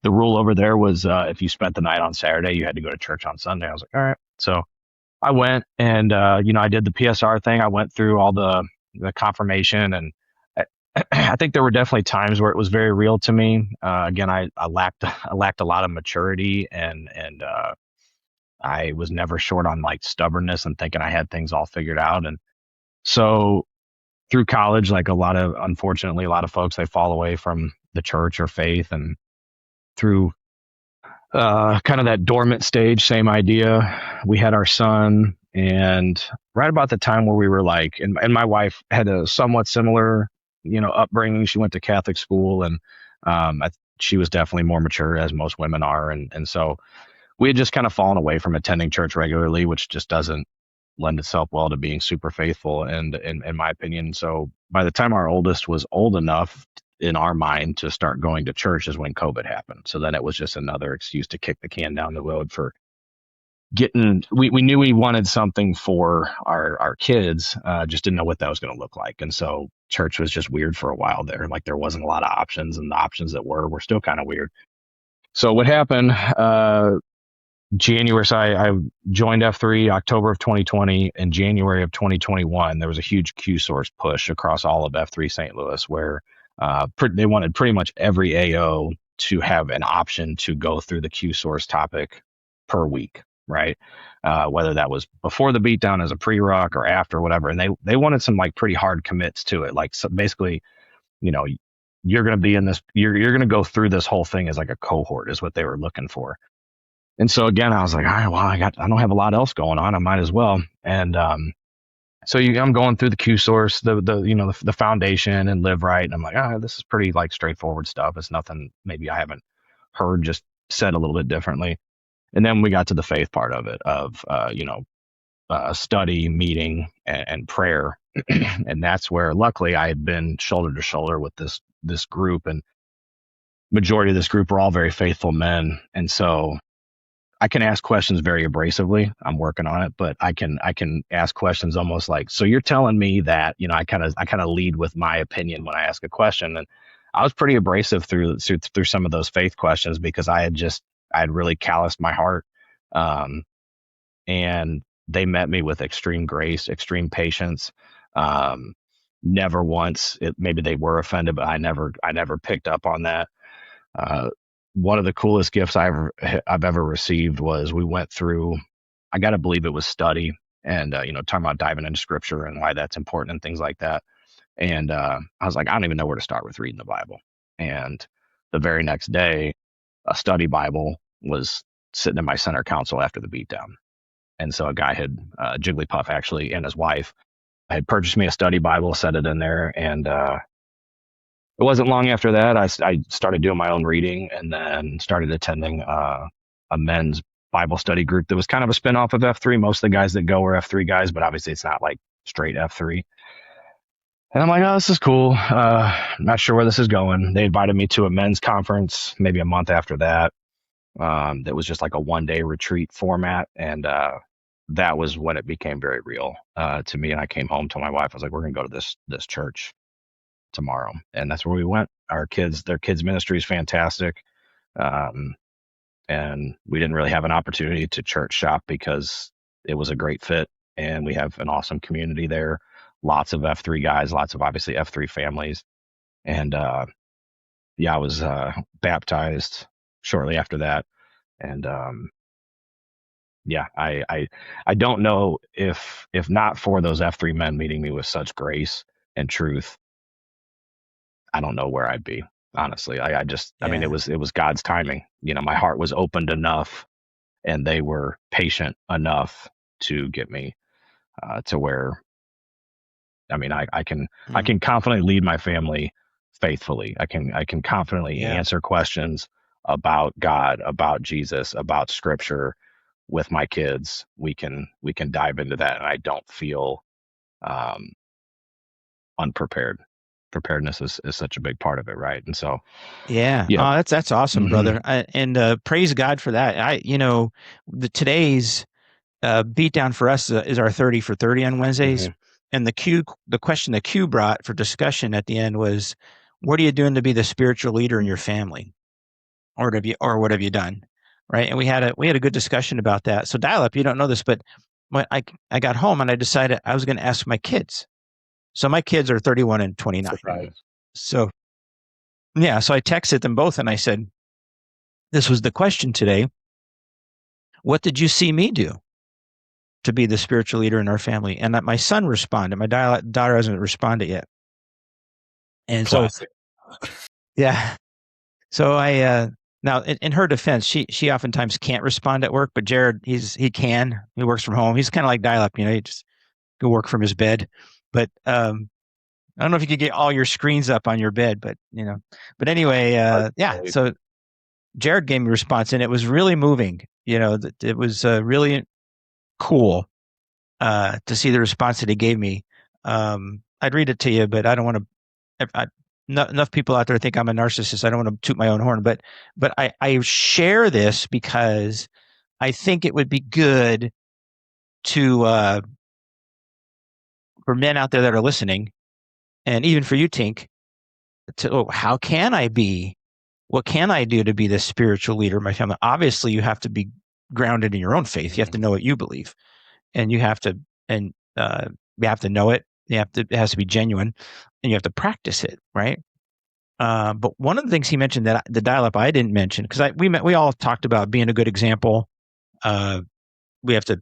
the rule over there was if you spent the night on Saturday, you had to go to church on Sunday. I was like, all right. So I went and, I did the PSR thing. I went through all the confirmation, and I think there were definitely times where it was very real to me. Again, I lacked a lot of maturity, and I was never short on like stubbornness and thinking I had things all figured out. And so through college, like unfortunately, a lot of folks, they fall away from the church or faith, and through kind of that dormant stage, same idea. We had our son, and right about the time where we were like, and my wife had a somewhat similar, upbringing. She went to Catholic school, and she was definitely more mature, as most women are. And so we had just kind of fallen away from attending church regularly, which just doesn't lend itself well to being super faithful, and in my opinion. So by the time our oldest was old enough in our mind to start going to church is when COVID happened. So then it was just another excuse to kick the can down the road for we knew we wanted something for our kids, just didn't know what that was going to look like. And so church was just weird for a while there. Like there wasn't a lot of options, and the options that were still kind of weird. So what happened, January, so I joined F3 October of 2020. In January of 2021, there was a huge Q-Source push across all of F3 St. Louis, where they wanted pretty much every AO to have an option to go through the Q-Source topic per week, right? Whether that was before the beatdown as a pre-ruck or after, whatever. And they wanted some like pretty hard commits to it. Like, so basically, you're going to be in this, you're going to go through this whole thing as like a cohort is what they were looking for. And so again, I was like, all right, well, I don't have a lot else going on. I might as well. And so I'm going through the Q-Source, the foundation and Live Right. And I'm like, this is pretty like straightforward stuff. It's nothing maybe I haven't heard, just said a little bit differently. And then we got to the faith part of it, of study, meeting, and prayer. And that's where luckily I had been shoulder to shoulder with this group, and majority of this group were all very faithful men. And so I can ask questions very abrasively. I'm working on it, but I can ask questions almost like, so you're telling me that, I kind of lead with my opinion when I ask a question. And I was pretty abrasive through some of those faith questions, because I had really calloused my heart. And they met me with extreme grace, extreme patience. Never once, maybe they were offended, but I never picked up on that. one of the coolest gifts I've ever received was we went through, I got to believe it was study and, talking about diving into scripture and why that's important and things like that. And I was like, I don't even know where to start with reading the Bible. And the very next day, a study Bible was sitting in my center console after the beatdown. And so a guy had, Jigglypuff actually, and his wife had purchased me a study Bible, set it in there. And it wasn't long after that, I started doing my own reading and then started attending a men's Bible study group that was kind of a spinoff of F3. Most of the guys that go are F3 guys, but obviously it's not like straight F3. And I'm like, oh, this is cool. Not sure where this is going. They invited me to a men's conference maybe a month after that. That was just like a 1-day retreat format. And that was when it became very real to me. And I came home to my wife. I was like, we're going to go to this church tomorrow. And that's where we went. Their kids ministry is fantastic. And we didn't really have an opportunity to church shop because it was a great fit. And we have an awesome community there. Lots of F3 guys, lots of obviously F3 families. And I was baptized shortly after that. And I don't know if not for those F3 men meeting me with such grace and truth, I don't know where I'd be. Honestly, I mean, it was God's timing. My heart was opened enough and they were patient enough to get me to where, I mean, I can confidently lead my family faithfully. I can confidently answer questions about God, about Jesus, about scripture with my kids. We can dive into that. And I don't feel unprepared. Preparedness is such a big part of it. Right. And so, yeah. Oh, that's awesome, brother. And praise God for that. Today's beatdown for us is our 30 for 30 on Wednesdays. And the question that Q brought for discussion at the end was, what are you doing to be the spiritual leader in your family? Or what have you done? Right. And we had a good discussion about that. So Dial Up, you don't know this, but when I got home and I decided I was going to ask my kids. So my kids are 31 and 29. Surprise. So I texted them both and I said, this was the question today. What did you see me do to be the spiritual leader in our family? And my son responded. My daughter hasn't responded yet. And Classic. so, yeah. So now in her defense, she oftentimes can't respond at work, but Jared, he can. He works from home. He's kind of like Dial Up, he just go work from his bed. But I don't know if you could get all your screens up on your bed, but But anyway, So Jared gave me a response, and it was really moving. It was really cool to see the response that he gave me. I'd read it to you, but I don't want to. Enough people out there think I'm a narcissist. I don't want to toot my own horn, but I share this because I think it would be good to for men out there that are listening, and even for you, Tink, how can I be? What can I do to be the spiritual leader of my family? Obviously, you have to be grounded in your own faith. You have to know what you believe, and you have to know it. It has to be genuine, and you have to practice it, right? But one of the things he mentioned that the Dial Up I didn't mention, because we all talked about being a good example. We have to,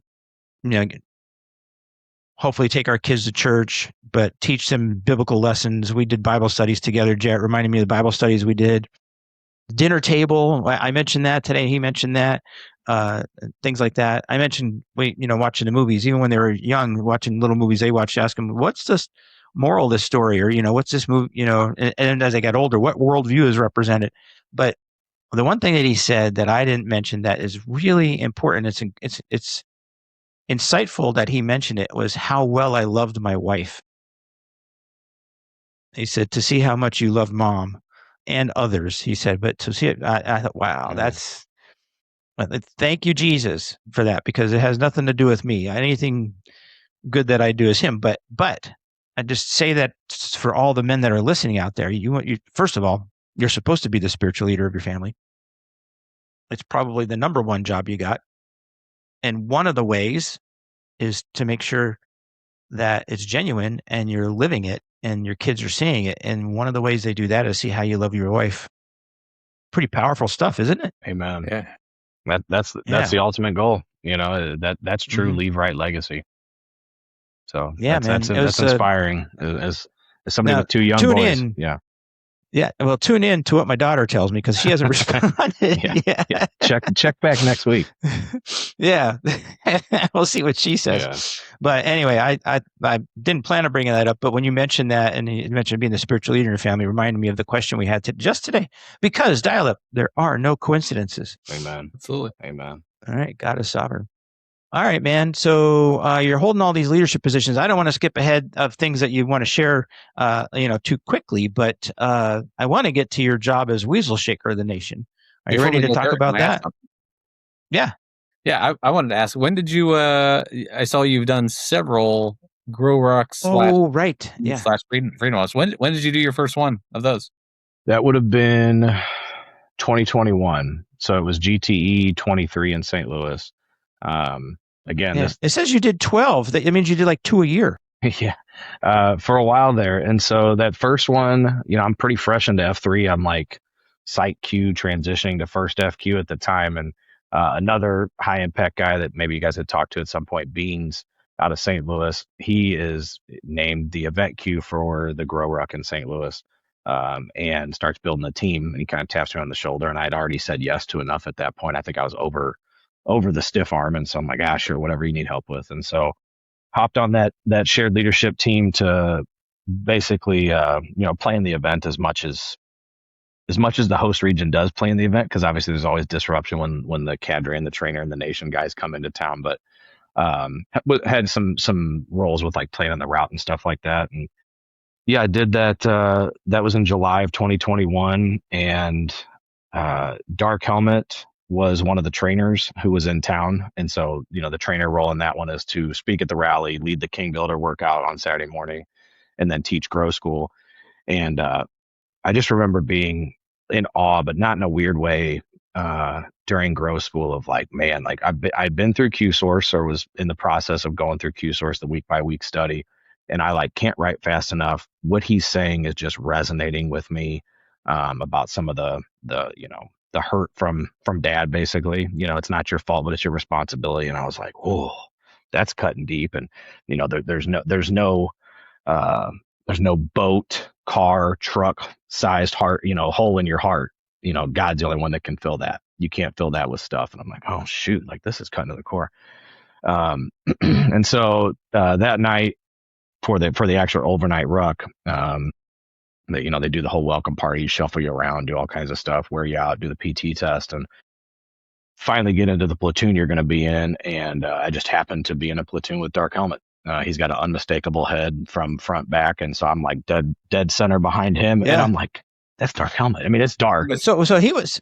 hopefully take our kids to church, but teach them biblical lessons. We did Bible studies together. Jarrett reminded me of the Bible studies we did. Dinner table, I mentioned that today. He mentioned that. Things like that. I mentioned watching the movies, even when they were young, watching little movies they watched, ask them, what's this moral of this story? Or, what's this movie, and as they got older, what worldview is represented? But the one thing that he said that I didn't mention that is really important, it's insightful that he mentioned it, was how well I loved my wife. He said, to see how much you love mom and others, he said, but to see it, I thought, wow, thank you, Jesus, for that, because it has nothing to do with me. Anything good that I do is him. But I just say that for all the men that are listening out there, you first of all, you're supposed to be the spiritual leader of your family. It's probably the number one job you got. And one of the ways is to make sure that it's genuine and you're living it and your kids are seeing it. And one of the ways they do that is see how you love your wife. pretty powerful stuff, isn't it? Amen. Yeah. That's Yeah. the ultimate goal. That's true Mhm. leave right legacy. So Yeah, man. that's It was, inspiring as somebody now, with two young tune boys. in. Yeah. Yeah, well, tune in to what my daughter tells me because she hasn't responded. Yeah. Yeah. Check back next week. Yeah, we'll see what she says. Yeah. But anyway, I didn't plan on bringing that up, but when you mentioned that and you mentioned being the spiritual leader in your family, it reminded me of the question we had just today. Because dial up, there are no coincidences. Amen. Absolutely. Amen. All right, God is sovereign. All right, man. So you're holding all these leadership positions. I don't want to skip ahead of things that you want to share, too quickly, but I want to get to your job as Weasel Shaker of the Nation. Are you Before ready we to get talk there, about can I ask that? something? Yeah. Yeah, I wanted to ask, when did you, I saw you've done several Grow Rock Oh, right. Yeah. slash Freedom Walls. When did you do your first one of those? That would have been 2021. So it was GTE 23 in St. Louis. Again, Yeah. It says you did 12. That means you did like 2 a year. yeah, for a while there. And so that first one, I'm pretty fresh into F3. I'm like Site Q transitioning to first FQ at the time. And another high impact guy that maybe you guys had talked to at some point, Beans out of St. Louis, he is named the event Q for the Grow Ruck in St. Louis, and starts building a team. And he kind of taps me on the shoulder. And I'd already said yes to enough at that point. I think I was over the stiff arm. And so I'm like, sure, whatever you need help with. And so hopped on that shared leadership team to basically, plan the event as much as the host region does play in the event, because obviously there's always disruption when the cadre and the trainer and the nation guys come into town. But had some roles with like planning the route and stuff like that. And yeah, I did that. That was in July of 2021, and Dark Helmet was one of the trainers who was in town. And so, the trainer role in that one is to speak at the rally, lead the King Builder workout on Saturday morning, and then teach Grow School. And I just remember being in awe, but not in a weird way, during Grow School of like, man, like I've been through Q-Source, or was in the process of going through Q-Source, the week by week study. And I like can't write fast enough. What he's saying is just resonating with me, about some of the hurt from dad, basically. It's not your fault, but it's your responsibility. And I was like, oh, that's cutting deep. And there's no boat, car, truck sized heart, hole in your heart. God's the only one that can fill that. You can't fill that with stuff. And I'm like, oh shoot, like this is cutting to the core. And so that night for the actual overnight ruck, they do the whole welcome party, shuffle you around, do all kinds of stuff, wear you out, do the PT test, and finally get into the platoon you're going to be in. And I just happened to be in a platoon with Dark Helmet. He's got an unmistakable head from front back, and so I'm like dead center behind him, and I'm like, that's Dark Helmet. I mean, it's dark. So he was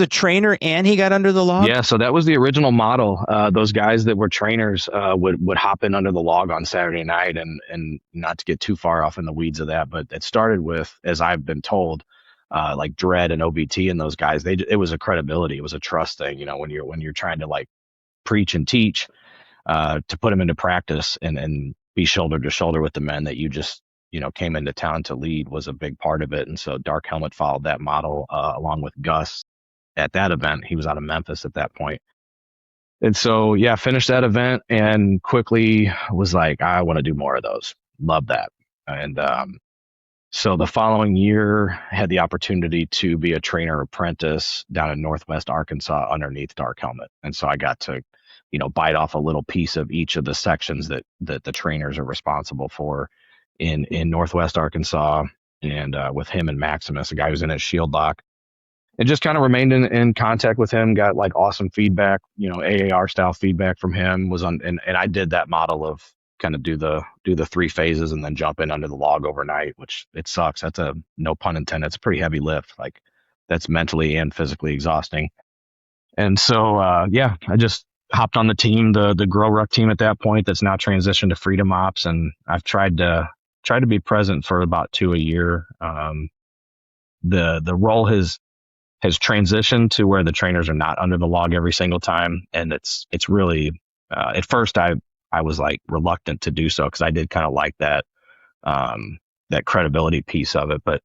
a trainer and he got under the log? Yeah, so that was the original model. Those guys that were trainers would hop in under the log on Saturday night, and not to get too far off in the weeds of that, but it started with, as I've been told, like Dread and OBT and those guys, it was a credibility, it was a trust thing, when you're trying to like preach and teach, to put them into practice and be shoulder to shoulder with the men that you just came into town to lead was a big part of it. And so Dark Helmet followed that model, along with Gus at that event. He was out of Memphis at that point. And so, yeah, finished that event and quickly was like, I want to do more of those. Love that. And so the following year, I had the opportunity to be a trainer apprentice down in Northwest Arkansas underneath Dark Helmet. And so I got to, bite off a little piece of each of the sections that the trainers are responsible for in Northwest Arkansas, and with him and Maximus, a guy who's in his shield lock, and just kind of remained in contact with him, got like awesome feedback, AAR style feedback from him, and I did that model of kind of do the 3 phases and then jump in under the log overnight, which it sucks. That's a, no pun intended, it's a pretty heavy lift. Like that's mentally and physically exhausting. And so, I just hopped on the team, the Grow Ruck team at that point, that's now transitioned to Freedom Ops. And I've tried to be present for about 2 a year. The role has transitioned to where the trainers are not under the log every single time. And it's really, at first I was like reluctant to do so, because I did kind of like that credibility piece of it. But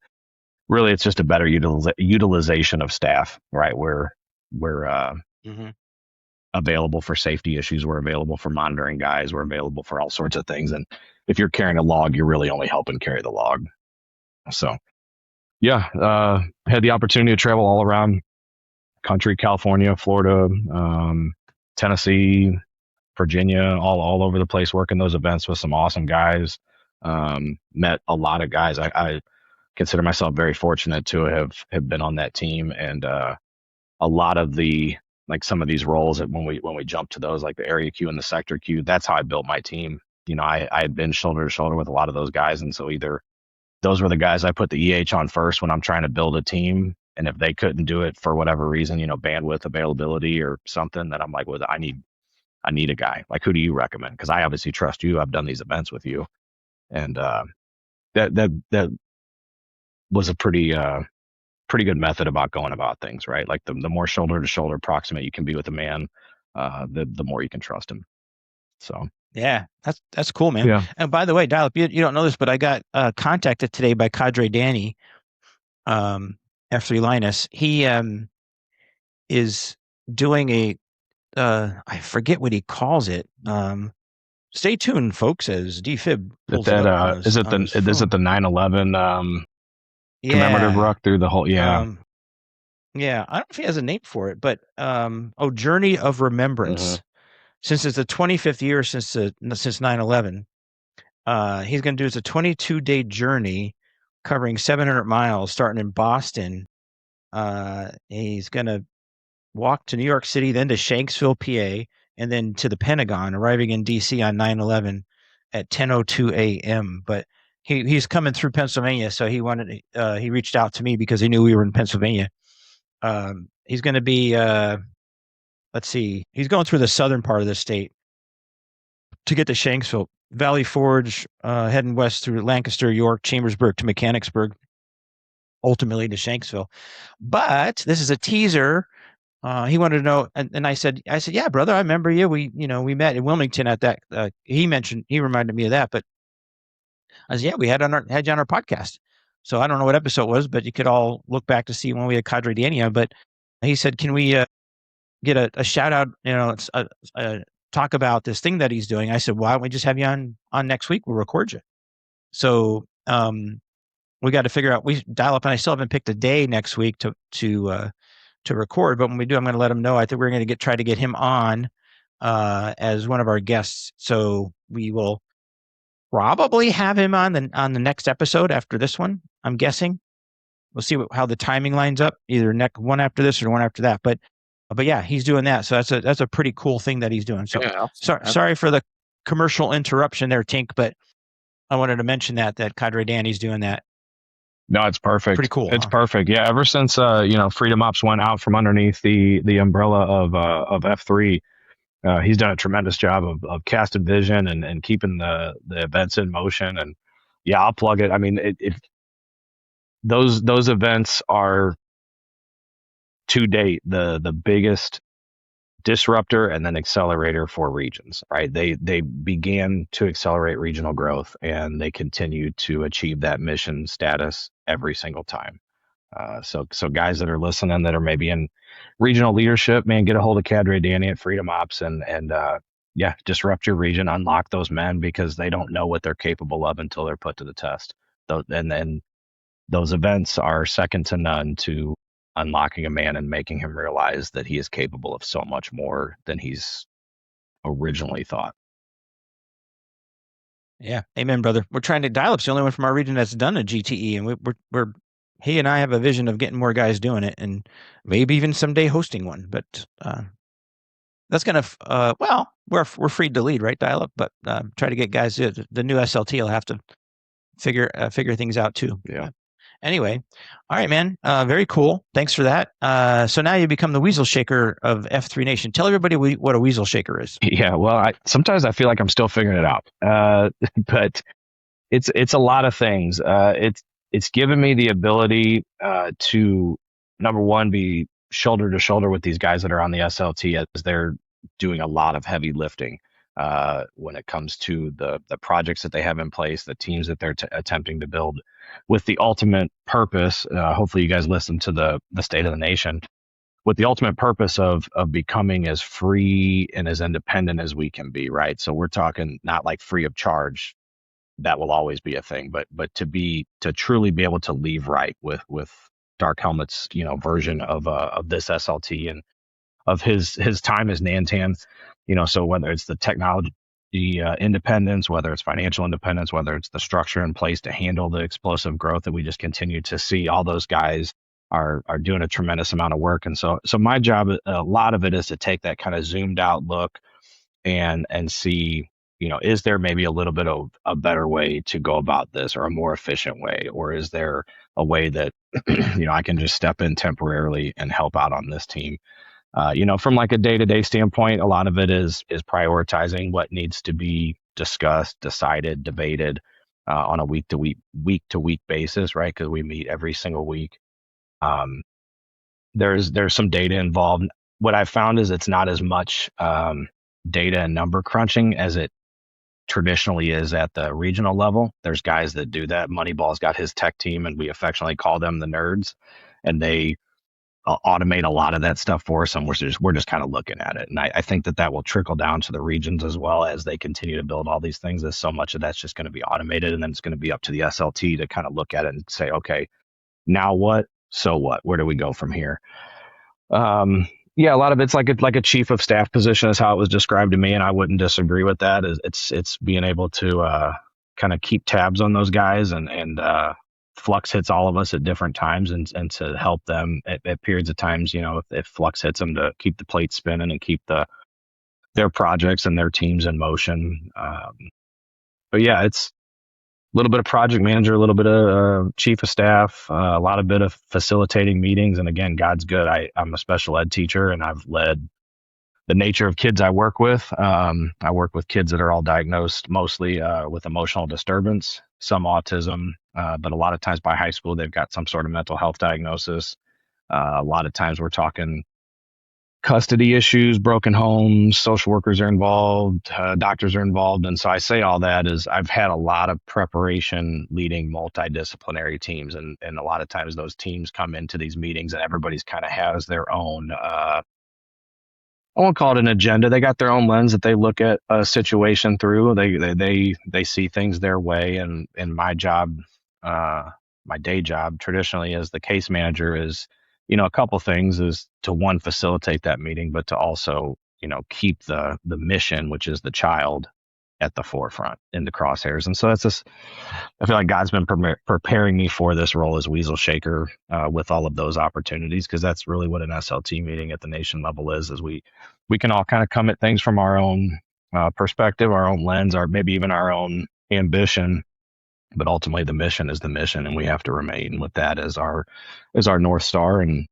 really it's just a better utilization of staff, right? We're Mm-hmm. available for safety issues. We're available for monitoring guys. We're available for all sorts of things. And if you're carrying a log, you're really only helping carry the log. So yeah, had the opportunity to travel all around country, California, Florida, Tennessee, Virginia, all over the place, working those events with some awesome guys. Met a lot of guys. I consider myself very fortunate to have been on that team, and a lot of the, like some of these roles that when we jump to those, like the area Q and the sector Q, that's how I built my team. You know, I had been shoulder to shoulder with a lot of those guys, and so either those were the guys I put the EH on first when I'm trying to build a team, and if they couldn't do it for whatever reason, you know, bandwidth availability or something, then I'm like, well, I need a guy. Like, who do you recommend? Because I obviously trust you. I've done these events with you, and that was a pretty good method about going about things, right? Like the more shoulder to shoulder proximate you can be with a man, the more you can trust him. So Yeah, that's cool, man. yeah, And by the way, Dial Up, you don't know this, but I got contacted today by Cadre Danny, F3 Linus. He is doing a I forget what he calls it. Stay tuned, folks, as DFib pulls it up on is it his the phone. 9/11 commemorative ruck through the whole? Yeah. Yeah, I don't know if he has a name for it, but Journey of Remembrance. Mhm. Since it's the 25th year since 9/11, he's going to do it's a 22-day journey covering 700 miles, starting in Boston. He's going to walk to New York City, then to Shanksville, PA, and then to the Pentagon, arriving in DC on 9/11 at 10:02 a.m. But he's coming through Pennsylvania, so he reached out to me because he knew we were in Pennsylvania. He's going to be let's see, he's going through the southern part of the state to get to Shanksville, Valley Forge, heading west through Lancaster, York, Chambersburg to Mechanicsburg, ultimately to Shanksville. But this is a teaser. He wanted to know, and I said, yeah, brother, I remember you. We met in Wilmington at that. He reminded me of that. But I said, yeah, we had you on our podcast. So I don't know what episode it was, but you could all look back to see when we had Cadre Danny on. But he said, can we get a shout out? Talk about this thing that he's doing. I said, why don't we just have you on next week? We'll record you. So we got to figure out. We Dial Up, and I still haven't picked a day next week to record. But when we do, I'm going to let him know. I think we're going to try to get him on as one of our guests. So we will probably have him on the next episode after this one. I'm guessing. We'll see how the timing lines up. Either one after this or one after that. But yeah, he's doing that. So that's a pretty cool thing that he's doing. So Yeah. sorry for the commercial interruption there, Tink, but I wanted to mention that Cadre Danny's doing that. No, it's perfect. Pretty cool. It's huh? perfect. Yeah, ever since Freedom Ops went out from underneath the umbrella of F3, he's done a tremendous job of casting vision and keeping the events in motion. And yeah, I'll plug it. I mean, if those events are to date the biggest disruptor and then accelerator for regions, right? They began to accelerate regional growth, and they continue to achieve that mission status every single time. So guys that are listening that are maybe in regional leadership, man, get a hold of Cadre Danny at Freedom Ops and disrupt your region, unlock those men, because they don't know what they're capable of until they're put to the test. And then those events are second to none to unlocking a man and making him realize that he is capable of so much more than he's originally thought. Yeah, amen, brother. We're trying to Dial Up's the only one from our region that's done a GTE, and we're he and I have a vision of getting more guys doing it, and maybe even someday hosting one. But that's gonna we're free to lead, right, Dial Up? But try to get guys. The new SLT will have to figure things out too. Yeah. Anyway, all right, man. Very cool. Thanks for that. So now you become the Weasel Shaker of F3 Nation. Tell everybody what a Weasel Shaker is. Yeah, well, sometimes I feel like I'm still figuring it out, but it's a lot of things. It's given me the ability to, number one, be shoulder to shoulder with these guys that are on the SLT as they're doing a lot of heavy lifting. when it comes to the projects that they have in place, the teams that they're attempting to build, with the ultimate purpose. Hopefully, you guys listen to the State of the Nation, with the ultimate purpose of becoming as free and as independent as we can be, right? So we're talking not like free of charge. That will always be a thing, but to truly be able to leave right with Dark Helmet's version of this SLT and of his time as Nantan, so whether it's the technology independence, whether it's financial independence, whether it's the structure in place to handle the explosive growth that we just continue to see, all those guys are doing a tremendous amount of work. And so my job, a lot of it is to take that kind of zoomed out look and see, is there maybe a little bit of a better way to go about this, or a more efficient way, or is there a way that, I can just step in temporarily and help out on this team? From like a day-to-day standpoint, a lot of it is prioritizing what needs to be discussed, decided, debated on a week-to-week basis, right? Because we meet every single week. There's some data involved. What I've found is it's not as much data and number crunching as it traditionally is at the regional level. There's guys that do that. Moneyball's got his tech team, and we affectionately call them the nerds, and they automate a lot of that stuff for us, and we're just kind of looking at it. And I think that will trickle down to the regions as well as they continue to build all these things. As so much of that's just going to be automated, and then it's going to be up to the SLT to kind of look at it and say, okay, now what? So what? Where do we go from here? Yeah, a lot of it's like a chief of staff position is how it was described to me, and I wouldn't disagree with that. It's being able to kind of keep tabs on those guys, and flux hits all of us at different times, and to help them at periods of times, if flux hits them, to keep the plate spinning and keep their projects and their teams in motion. But yeah, it's a little bit of project manager, a little bit of chief of staff, a lot of bit of facilitating meetings. And again, God's good. I'm a special ed teacher, and I've led the nature of kids I work with. I work with kids that are all diagnosed mostly with emotional disturbance, some autism, but a lot of times by high school, they've got some sort of mental health diagnosis. A lot of times we're talking custody issues, broken homes, social workers are involved, doctors are involved. And so I say all that is I've had a lot of preparation leading multidisciplinary teams. And a lot of times those teams come into these meetings and everybody's kind of has their own, I won't call it an agenda. They got their own lens that they look at a situation through. They see things their way. And my job, my day job traditionally as the case manager is, a couple things is to, one, facilitate that meeting, but to also, keep the mission, which is the child, at the forefront in the crosshairs. And so that's just, I feel like God's been preparing me for this role as weasel shaker with all of those opportunities, because that's really what an SLT meeting at the nation level is we can all kind of come at things from our own perspective, our own lens, or maybe even our own ambition. But ultimately, the mission is the mission, and we have to remain with that as our North Star. And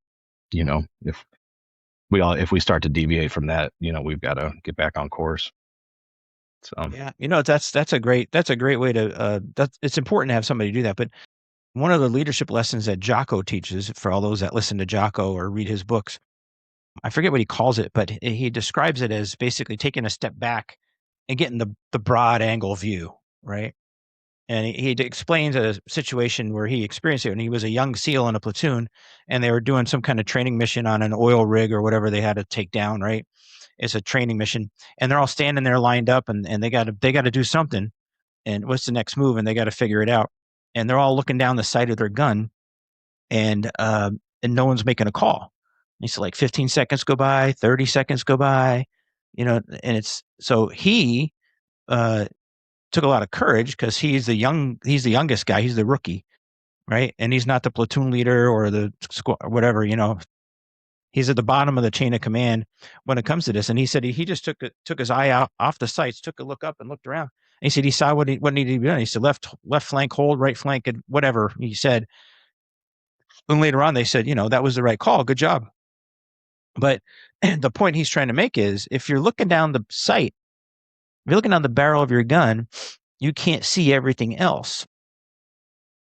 if we start to deviate from that, we've got to get back on course. So yeah, that's a great way to. It's important to have somebody do that. But one of the leadership lessons that Jocko teaches, for all those that listen to Jocko or read his books, I forget what he calls it, but he describes it as basically taking a step back and getting the broad angle view, right? And he explains a situation where he experienced it when he was a young SEAL in a platoon, and they were doing some kind of training mission on an oil rig or whatever they had to take down, right? It's a training mission, and they're all standing there lined up, and they got to do something. And what's the next move? And they got to figure it out. And they're all looking down the sight of their gun, and no one's making a call. And so like 15 seconds go by, 30 seconds go by, and it's so he took a lot of courage, because he's the youngest guy, he's the rookie, right? And he's not the platoon leader or the squad, whatever, he's at the bottom of the chain of command when it comes to this. And he said he just took his eye out off the sights, took a look up and looked around. And he said he saw what needed to be done. He said left flank hold, right flank, and whatever he said. And later on they said, that was the right call, good job. But the point he's trying to make is, if you're looking down the sight, if you're looking down the barrel of your gun, you can't see everything else.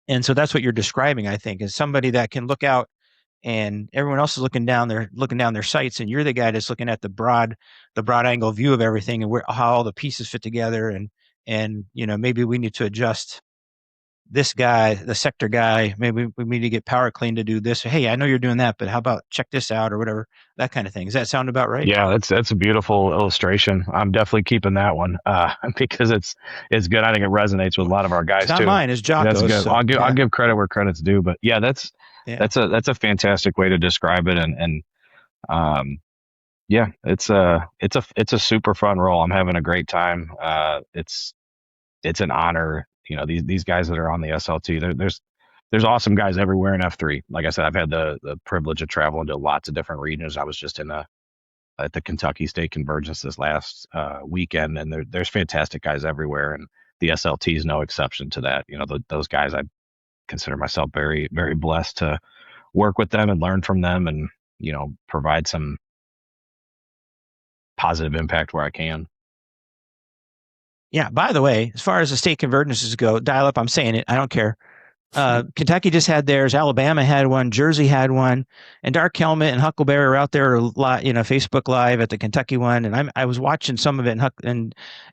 And so that's what you're describing, I think, is somebody that can look out and everyone else is looking down their sights, and you're the guy that's looking at the broad angle view of everything and how all the pieces fit together, and maybe we need to adjust this guy, the sector guy, maybe we need to get power clean to do this. Hey, I know you're doing that, but how about check this out or whatever, that kind of thing. Does that sound about right? Yeah, that's a beautiful illustration. I'm definitely keeping that one because it's good. I think it resonates with a lot of our guys it's not too. mine, it's Jocko's. That's good. So, I'll give credit where credit's due, but yeah, that's a fantastic way to describe it, and yeah, it's a super fun role. I'm having a great time. It's an honor. These guys that are on the SLT, there's awesome guys everywhere in F3. Like I said, I've had the privilege of traveling to lots of different regions. I was just at the Kentucky State Convergence this last weekend, and there's fantastic guys everywhere, and the SLT is no exception to that. Those guys, I consider myself very, very blessed to work with them and learn from them, and provide some positive impact where I can. Yeah. By the way, as far as the state convergences go, dial up. I'm saying it. I don't care. Kentucky just had theirs. Alabama had one. Jersey had one. And Dark Helmet and Huckleberry are out there, Facebook Live at the Kentucky one. And I was watching some of it,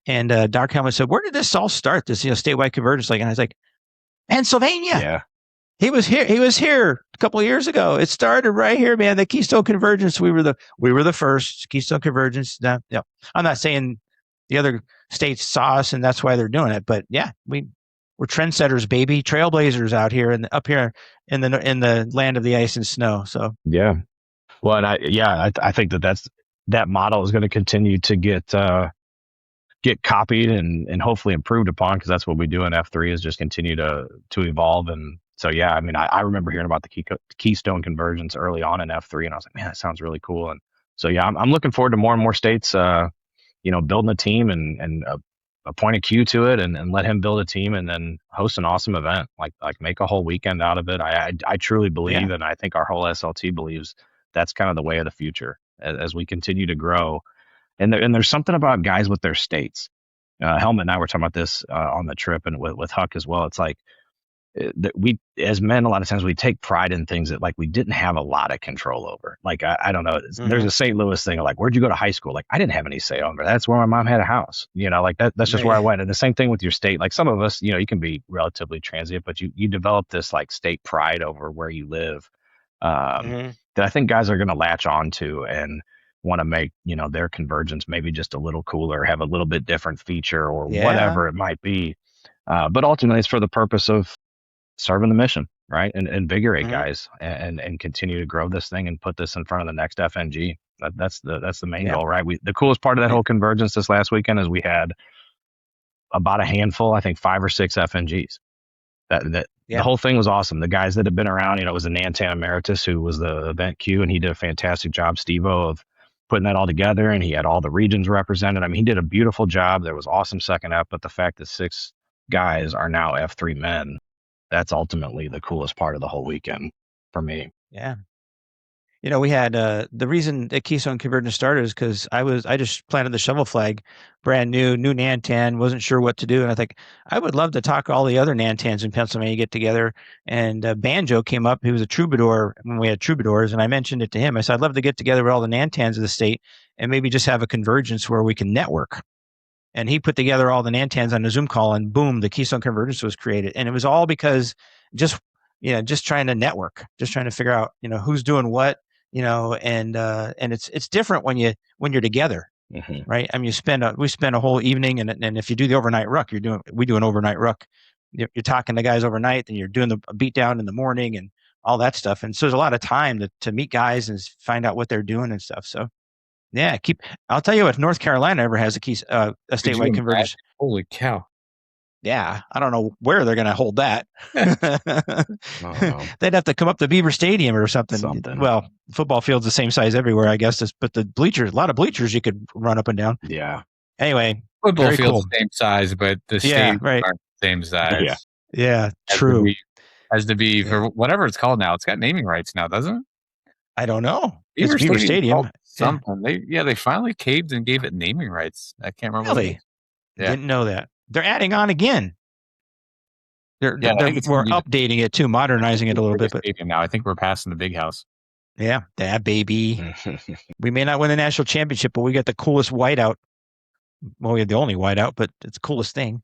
and Dark Helmet said, "Where did this all start? This statewide convergence?" And I was like, Pennsylvania. Yeah. He was here a couple of years ago. It started right here, man. The Keystone Convergence. We were the first Keystone Convergence. No, I'm not saying the other states saw us and that's why they're doing it, but yeah, we're trendsetters, baby, trailblazers out here and up here in the land of the ice and snow. So yeah, well, and I think that model is going to continue to get copied and hopefully improved upon, because that's what we do in F3 is just continue to evolve. And so yeah, I mean, I remember hearing about the Keystone Convergence early on in F3, and I was like, man, that sounds really cool. And so yeah, I'm looking forward to more and more states building a team and appoint a Q to it and let him build a team and then host an awesome event, like make a whole weekend out of it. I truly believe, and I think our whole SLT believes, that's kind of the way of the future as we continue to grow. And there's something about guys with their states. Helmet and I were talking about this on the trip, and with Huck as well. It's like we as men, a lot of times we take pride in things that like we didn't have a lot of control over. Like I don't know, there's a St. Louis thing of like, where'd you go to high school? Like I didn't have any say over that. That's where my mom had a house, like that's just where I went. And the same thing with your state. Like some of us, you can be relatively transient, but you develop this like state pride over where you live that I think guys are going to latch on to and want to make their convergence maybe just a little cooler, have a little bit different feature or whatever it might be. But ultimately it's for the purpose of serving the mission, right? And invigorate guys and continue to grow this thing and put this in front of the next FNG. That's the main goal, right? The coolest part of that whole convergence this last weekend is we had about a handful, I think 5 or 6 FNGs. The whole thing was awesome. The guys that have been around, it was a Nantan Emeritus who was the event Q, and he did a fantastic job, Steve-O, of putting that all together, and he had all the regions represented. I mean, he did a beautiful job. There was awesome second F, but the fact that 6 guys are now F3 men, that's ultimately the coolest part of the whole weekend for me. Yeah. We had the reason that Keystone Convergence started is because I just planted the shovel flag, brand new Nantan, wasn't sure what to do. And I think I would love to talk to all the other Nantans in Pennsylvania, get together. And Banjo came up. He was a troubadour when we had troubadours. And I mentioned it to him. I said, I'd love to get together with all the Nantans of the state and maybe just have a convergence where we can network. And he put together all the Nantans on a Zoom call, and boom, the Keystone Convergence was created. And it was all because just trying to network, just trying to figure out, who's doing what, and it's different when you're together, right? I mean, we spend a whole evening, and if you do the overnight ruck, we do an overnight ruck. You're talking to guys overnight, then you're doing the beat down in the morning and all that stuff. And so there's a lot of time to meet guys and find out what they're doing and stuff. So. Yeah, I'll tell you, if North Carolina ever has a statewide convergence, holy cow! Yeah, I don't know where they're going to hold that. They'd have to come up to Beaver Stadium or something. Well, football field's the same size everywhere, I guess. But the bleachers, a lot of bleachers you could run up and down. Yeah. Anyway, football field's the same size, but the stadiums aren't the same size. Yeah, true. Has to be for whatever it's called now. It's got naming rights now, doesn't it? I don't know. It's Beaver Stadium. Something. They finally caved and gave it naming rights. I can't remember. Really? Didn't know that. They're adding on again. We're updating it too, modernizing it a little bit. But now I think we're passing the big house. Yeah, that baby. We may not win the national championship, but we got the coolest whiteout. Well, we have the only whiteout, but it's the coolest thing.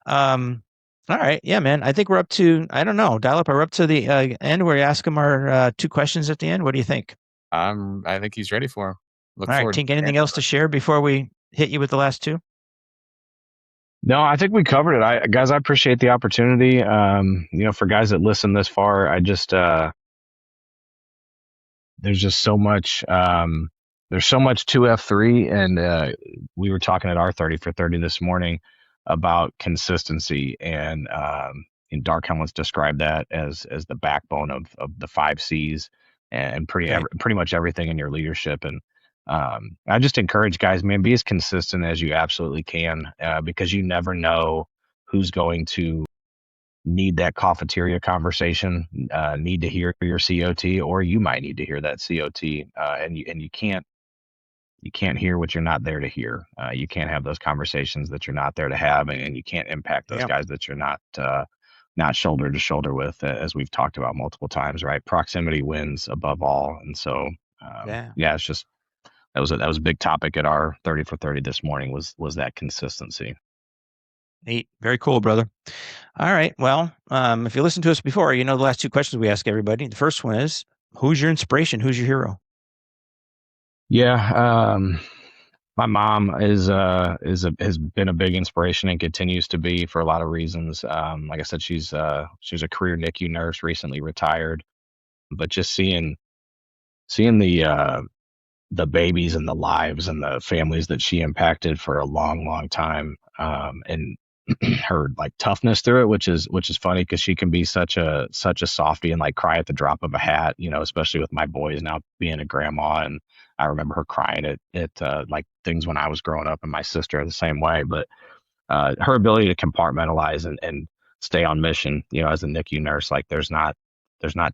All right. Yeah, man. I think we're up to, I don't know, Dial Up, we're up to the end where you ask him our 2 questions at the end. What do you think? I think he's ready for him. Look All right, forward. Tink, anything else to share before we hit you with the last 2? No, I think we covered it. Guys, I appreciate the opportunity. For guys that listen this far, I just there's just so much. There's so much to F3, and we were talking at our 30 for 30 this morning about consistency, and Dark Helmets described that as the backbone of the 5 C's and pretty much everything in your leadership. And I just encourage guys, man, be as consistent as you absolutely can, because you never know who's going to need that cafeteria conversation, need to hear your COT, or you might need to hear that COT, and you can't hear what you're not there to hear. You can't have those conversations that you're not there to have, and you can't impact those guys that you're not shoulder to shoulder with, as we've talked about multiple times, right? Proximity wins above all. And so, it's just, that was a big topic at our 30 for 30 this morning was that consistency. Neat. Very cool, brother. All right. Well, if you listened to us before, you know the last 2 questions we ask everybody. The first one is, who's your inspiration? Who's your hero? Yeah, my mom has been a big inspiration and continues to be for a lot of reasons. Like I said, she's a career NICU nurse, recently retired, but just seeing the babies and the lives and the families that she impacted for a long, long time, and her like toughness through it, which is funny because she can be such a softie and like cry at the drop of a hat, especially with my boys now being a grandma. And I remember her crying at like things when I was growing up, and my sister the same way. But her ability to compartmentalize and stay on mission, as a NICU nurse, like there's not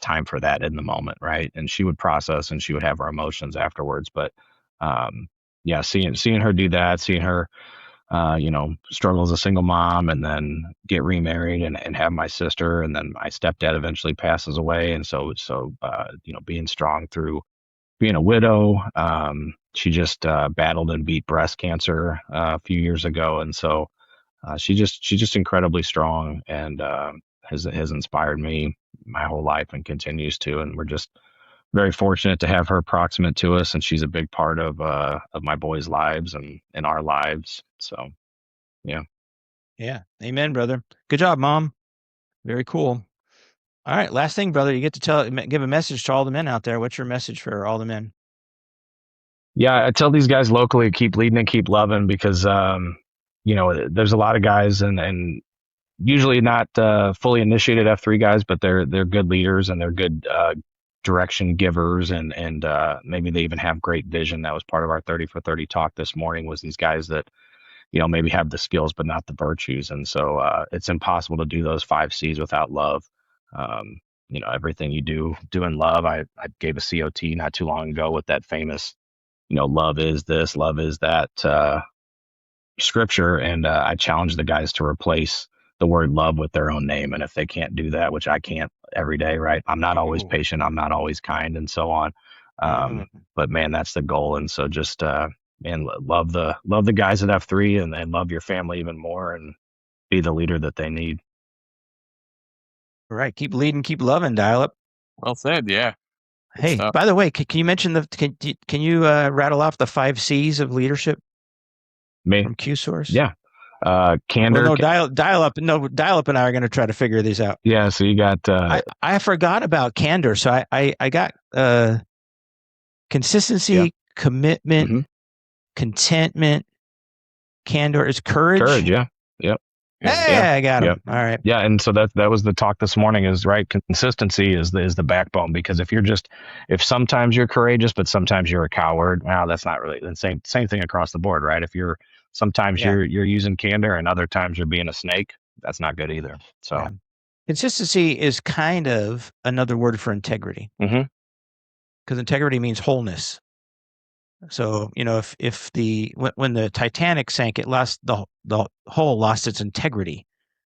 time for that in the moment, right? And she would process and she would have her emotions afterwards. But seeing her do that, seeing her struggle as a single mom, and then get remarried and have my sister, and then my stepdad eventually passes away, and so being strong through being a widow. She just battled and beat breast cancer a few years ago, and so she's just incredibly strong, and has inspired me my whole life and continues to. And we're just very fortunate to have her proximate to us, and she's a big part of my boys' lives and in our lives. So, yeah. Amen, brother. Good job, Mom. Very cool. All right, last thing, brother, you get to give a message to all the men out there. What's your message for all the men? Yeah, I tell these guys locally, keep leading and keep loving, because there's a lot of guys and usually not fully initiated F3 guys, but they're good leaders and they're good direction givers, and maybe they even have great vision. That was part of our 30 for 30 talk this morning, was these guys that maybe have the skills but not the virtues. And so it's impossible to do those 5 C's without love. Everything you do in love. I gave a COT not too long ago with that famous love is this, love is that scripture, and I challenge the guys to replace the word love with their own name. And if they can't do that, which I can't every day, right? I'm not always patient. I'm not always kind, and so on. But man, that's the goal. And so just, love the guys at F3, and love your family even more, and be the leader that they need. All right. Keep leading, keep loving, Dial Up. Well said. Yeah. Hey, by the way, can you mention can you rattle off the 5 C's of leadership? Me? From Q Source? Yeah. Candor. Well, no, Dial Up and I are going to try to figure these out. Yeah. So you got, I forgot about candor. So I got, consistency, commitment, contentment, candor is courage. Courage. Yeah. Yep. Hey, I got him. All right. Yeah. And so that was the talk this morning, is right. Consistency is the backbone, because if sometimes you're courageous, but sometimes you're a coward, well, that's not really the same thing across the board, right? If sometimes you're using candor, and other times you're being a snake, that's not good either. So consistency is kind of another word for integrity. Because integrity means wholeness. So, if when the Titanic sank, it lost the hull lost its integrity,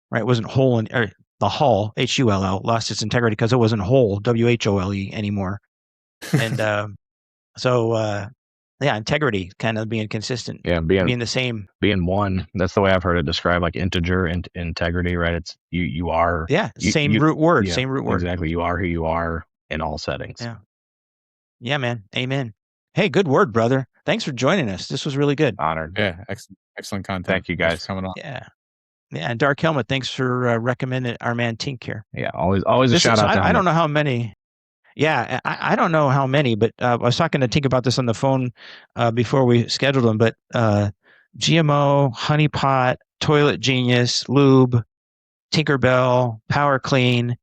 right? It wasn't whole, or the hull, HULL, lost its integrity because it wasn't whole, WHOLE anymore. And integrity, kind of being consistent, Yeah, being the same. being one. That's the way I've heard it described, like integer and integrity, right? It's you are. Same root word. Yeah, Same root word. Exactly. You are who you are in all settings. Yeah, man. Amen. Hey, good word, brother. Thanks for joining us. This was really good. Honored. Yeah, excellent content. Thank you, Thanks guys. for coming on. Yeah. And Dark Helmet, thanks for recommending our man Tink here. Yeah, always a shout out to him. I don't know how many. Yeah, I don't know how many, but I was talking to Tink about this on the phone before we scheduled them. But GMO, Honeypot, Toilet Genius, Lube, Tinkerbell, Power Clean,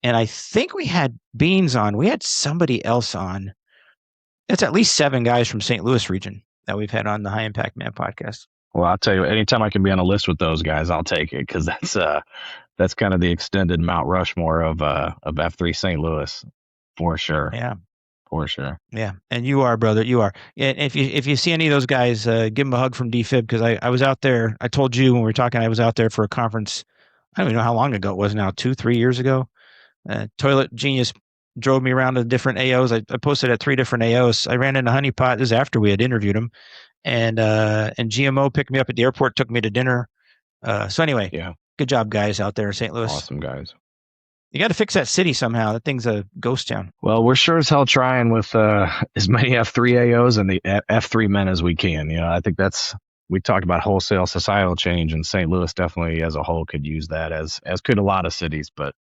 and I think we had Beans on. We had somebody else on. It's at least 7 guys from St. Louis region that we've had on the High Impact Man podcast. Well, I'll tell you, anytime I can be on a list with those guys, I'll take it, because that's kind of the extended Mount Rushmore of F3 St. Louis, for sure. Yeah, for sure. Yeah, and you are, brother. You are. And if you see any of those guys, give them a hug from DFib, because I was out there. I told you when we were talking, I was out there for a conference. I don't even know how long ago it was now, 2-3 years ago. Toilet Genius drove me around to different AOs. I posted at 3 different AOs. I ran into Honeypot. This is after we had interviewed him. And GMO picked me up at the airport, took me to dinner. So anyway, good job, guys, out there in St. Louis. Awesome guys. You got to fix that city somehow. That thing's a ghost town. Well, we're sure as hell trying with as many F3 AOs and the F3 men as we can. I think we talked about wholesale societal change, and St. Louis definitely as a whole could use that, as could a lot of cities. But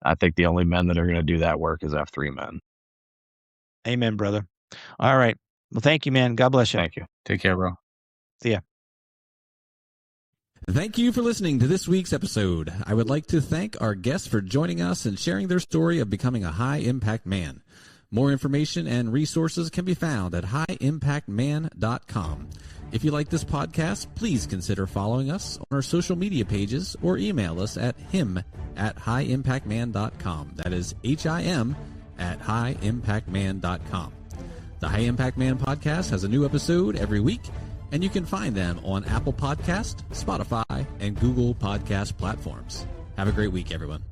I think the only men that are going to do that work is F3 men. Amen, brother. All right. Well, thank you, man. God bless you. Thank you. Take care, bro. See ya. Thank you for listening to this week's episode. I would like to thank our guests for joining us and sharing their story of becoming a high-impact man. More information and resources can be found at highimpactman.com. If you like this podcast, please consider following us on our social media pages or email us at him@highimpactman.com. That is HIM@highimpactman.com. The High Impact Man podcast has a new episode every week, and you can find them on Apple Podcast, Spotify, and Google Podcast platforms. Have a great week, everyone.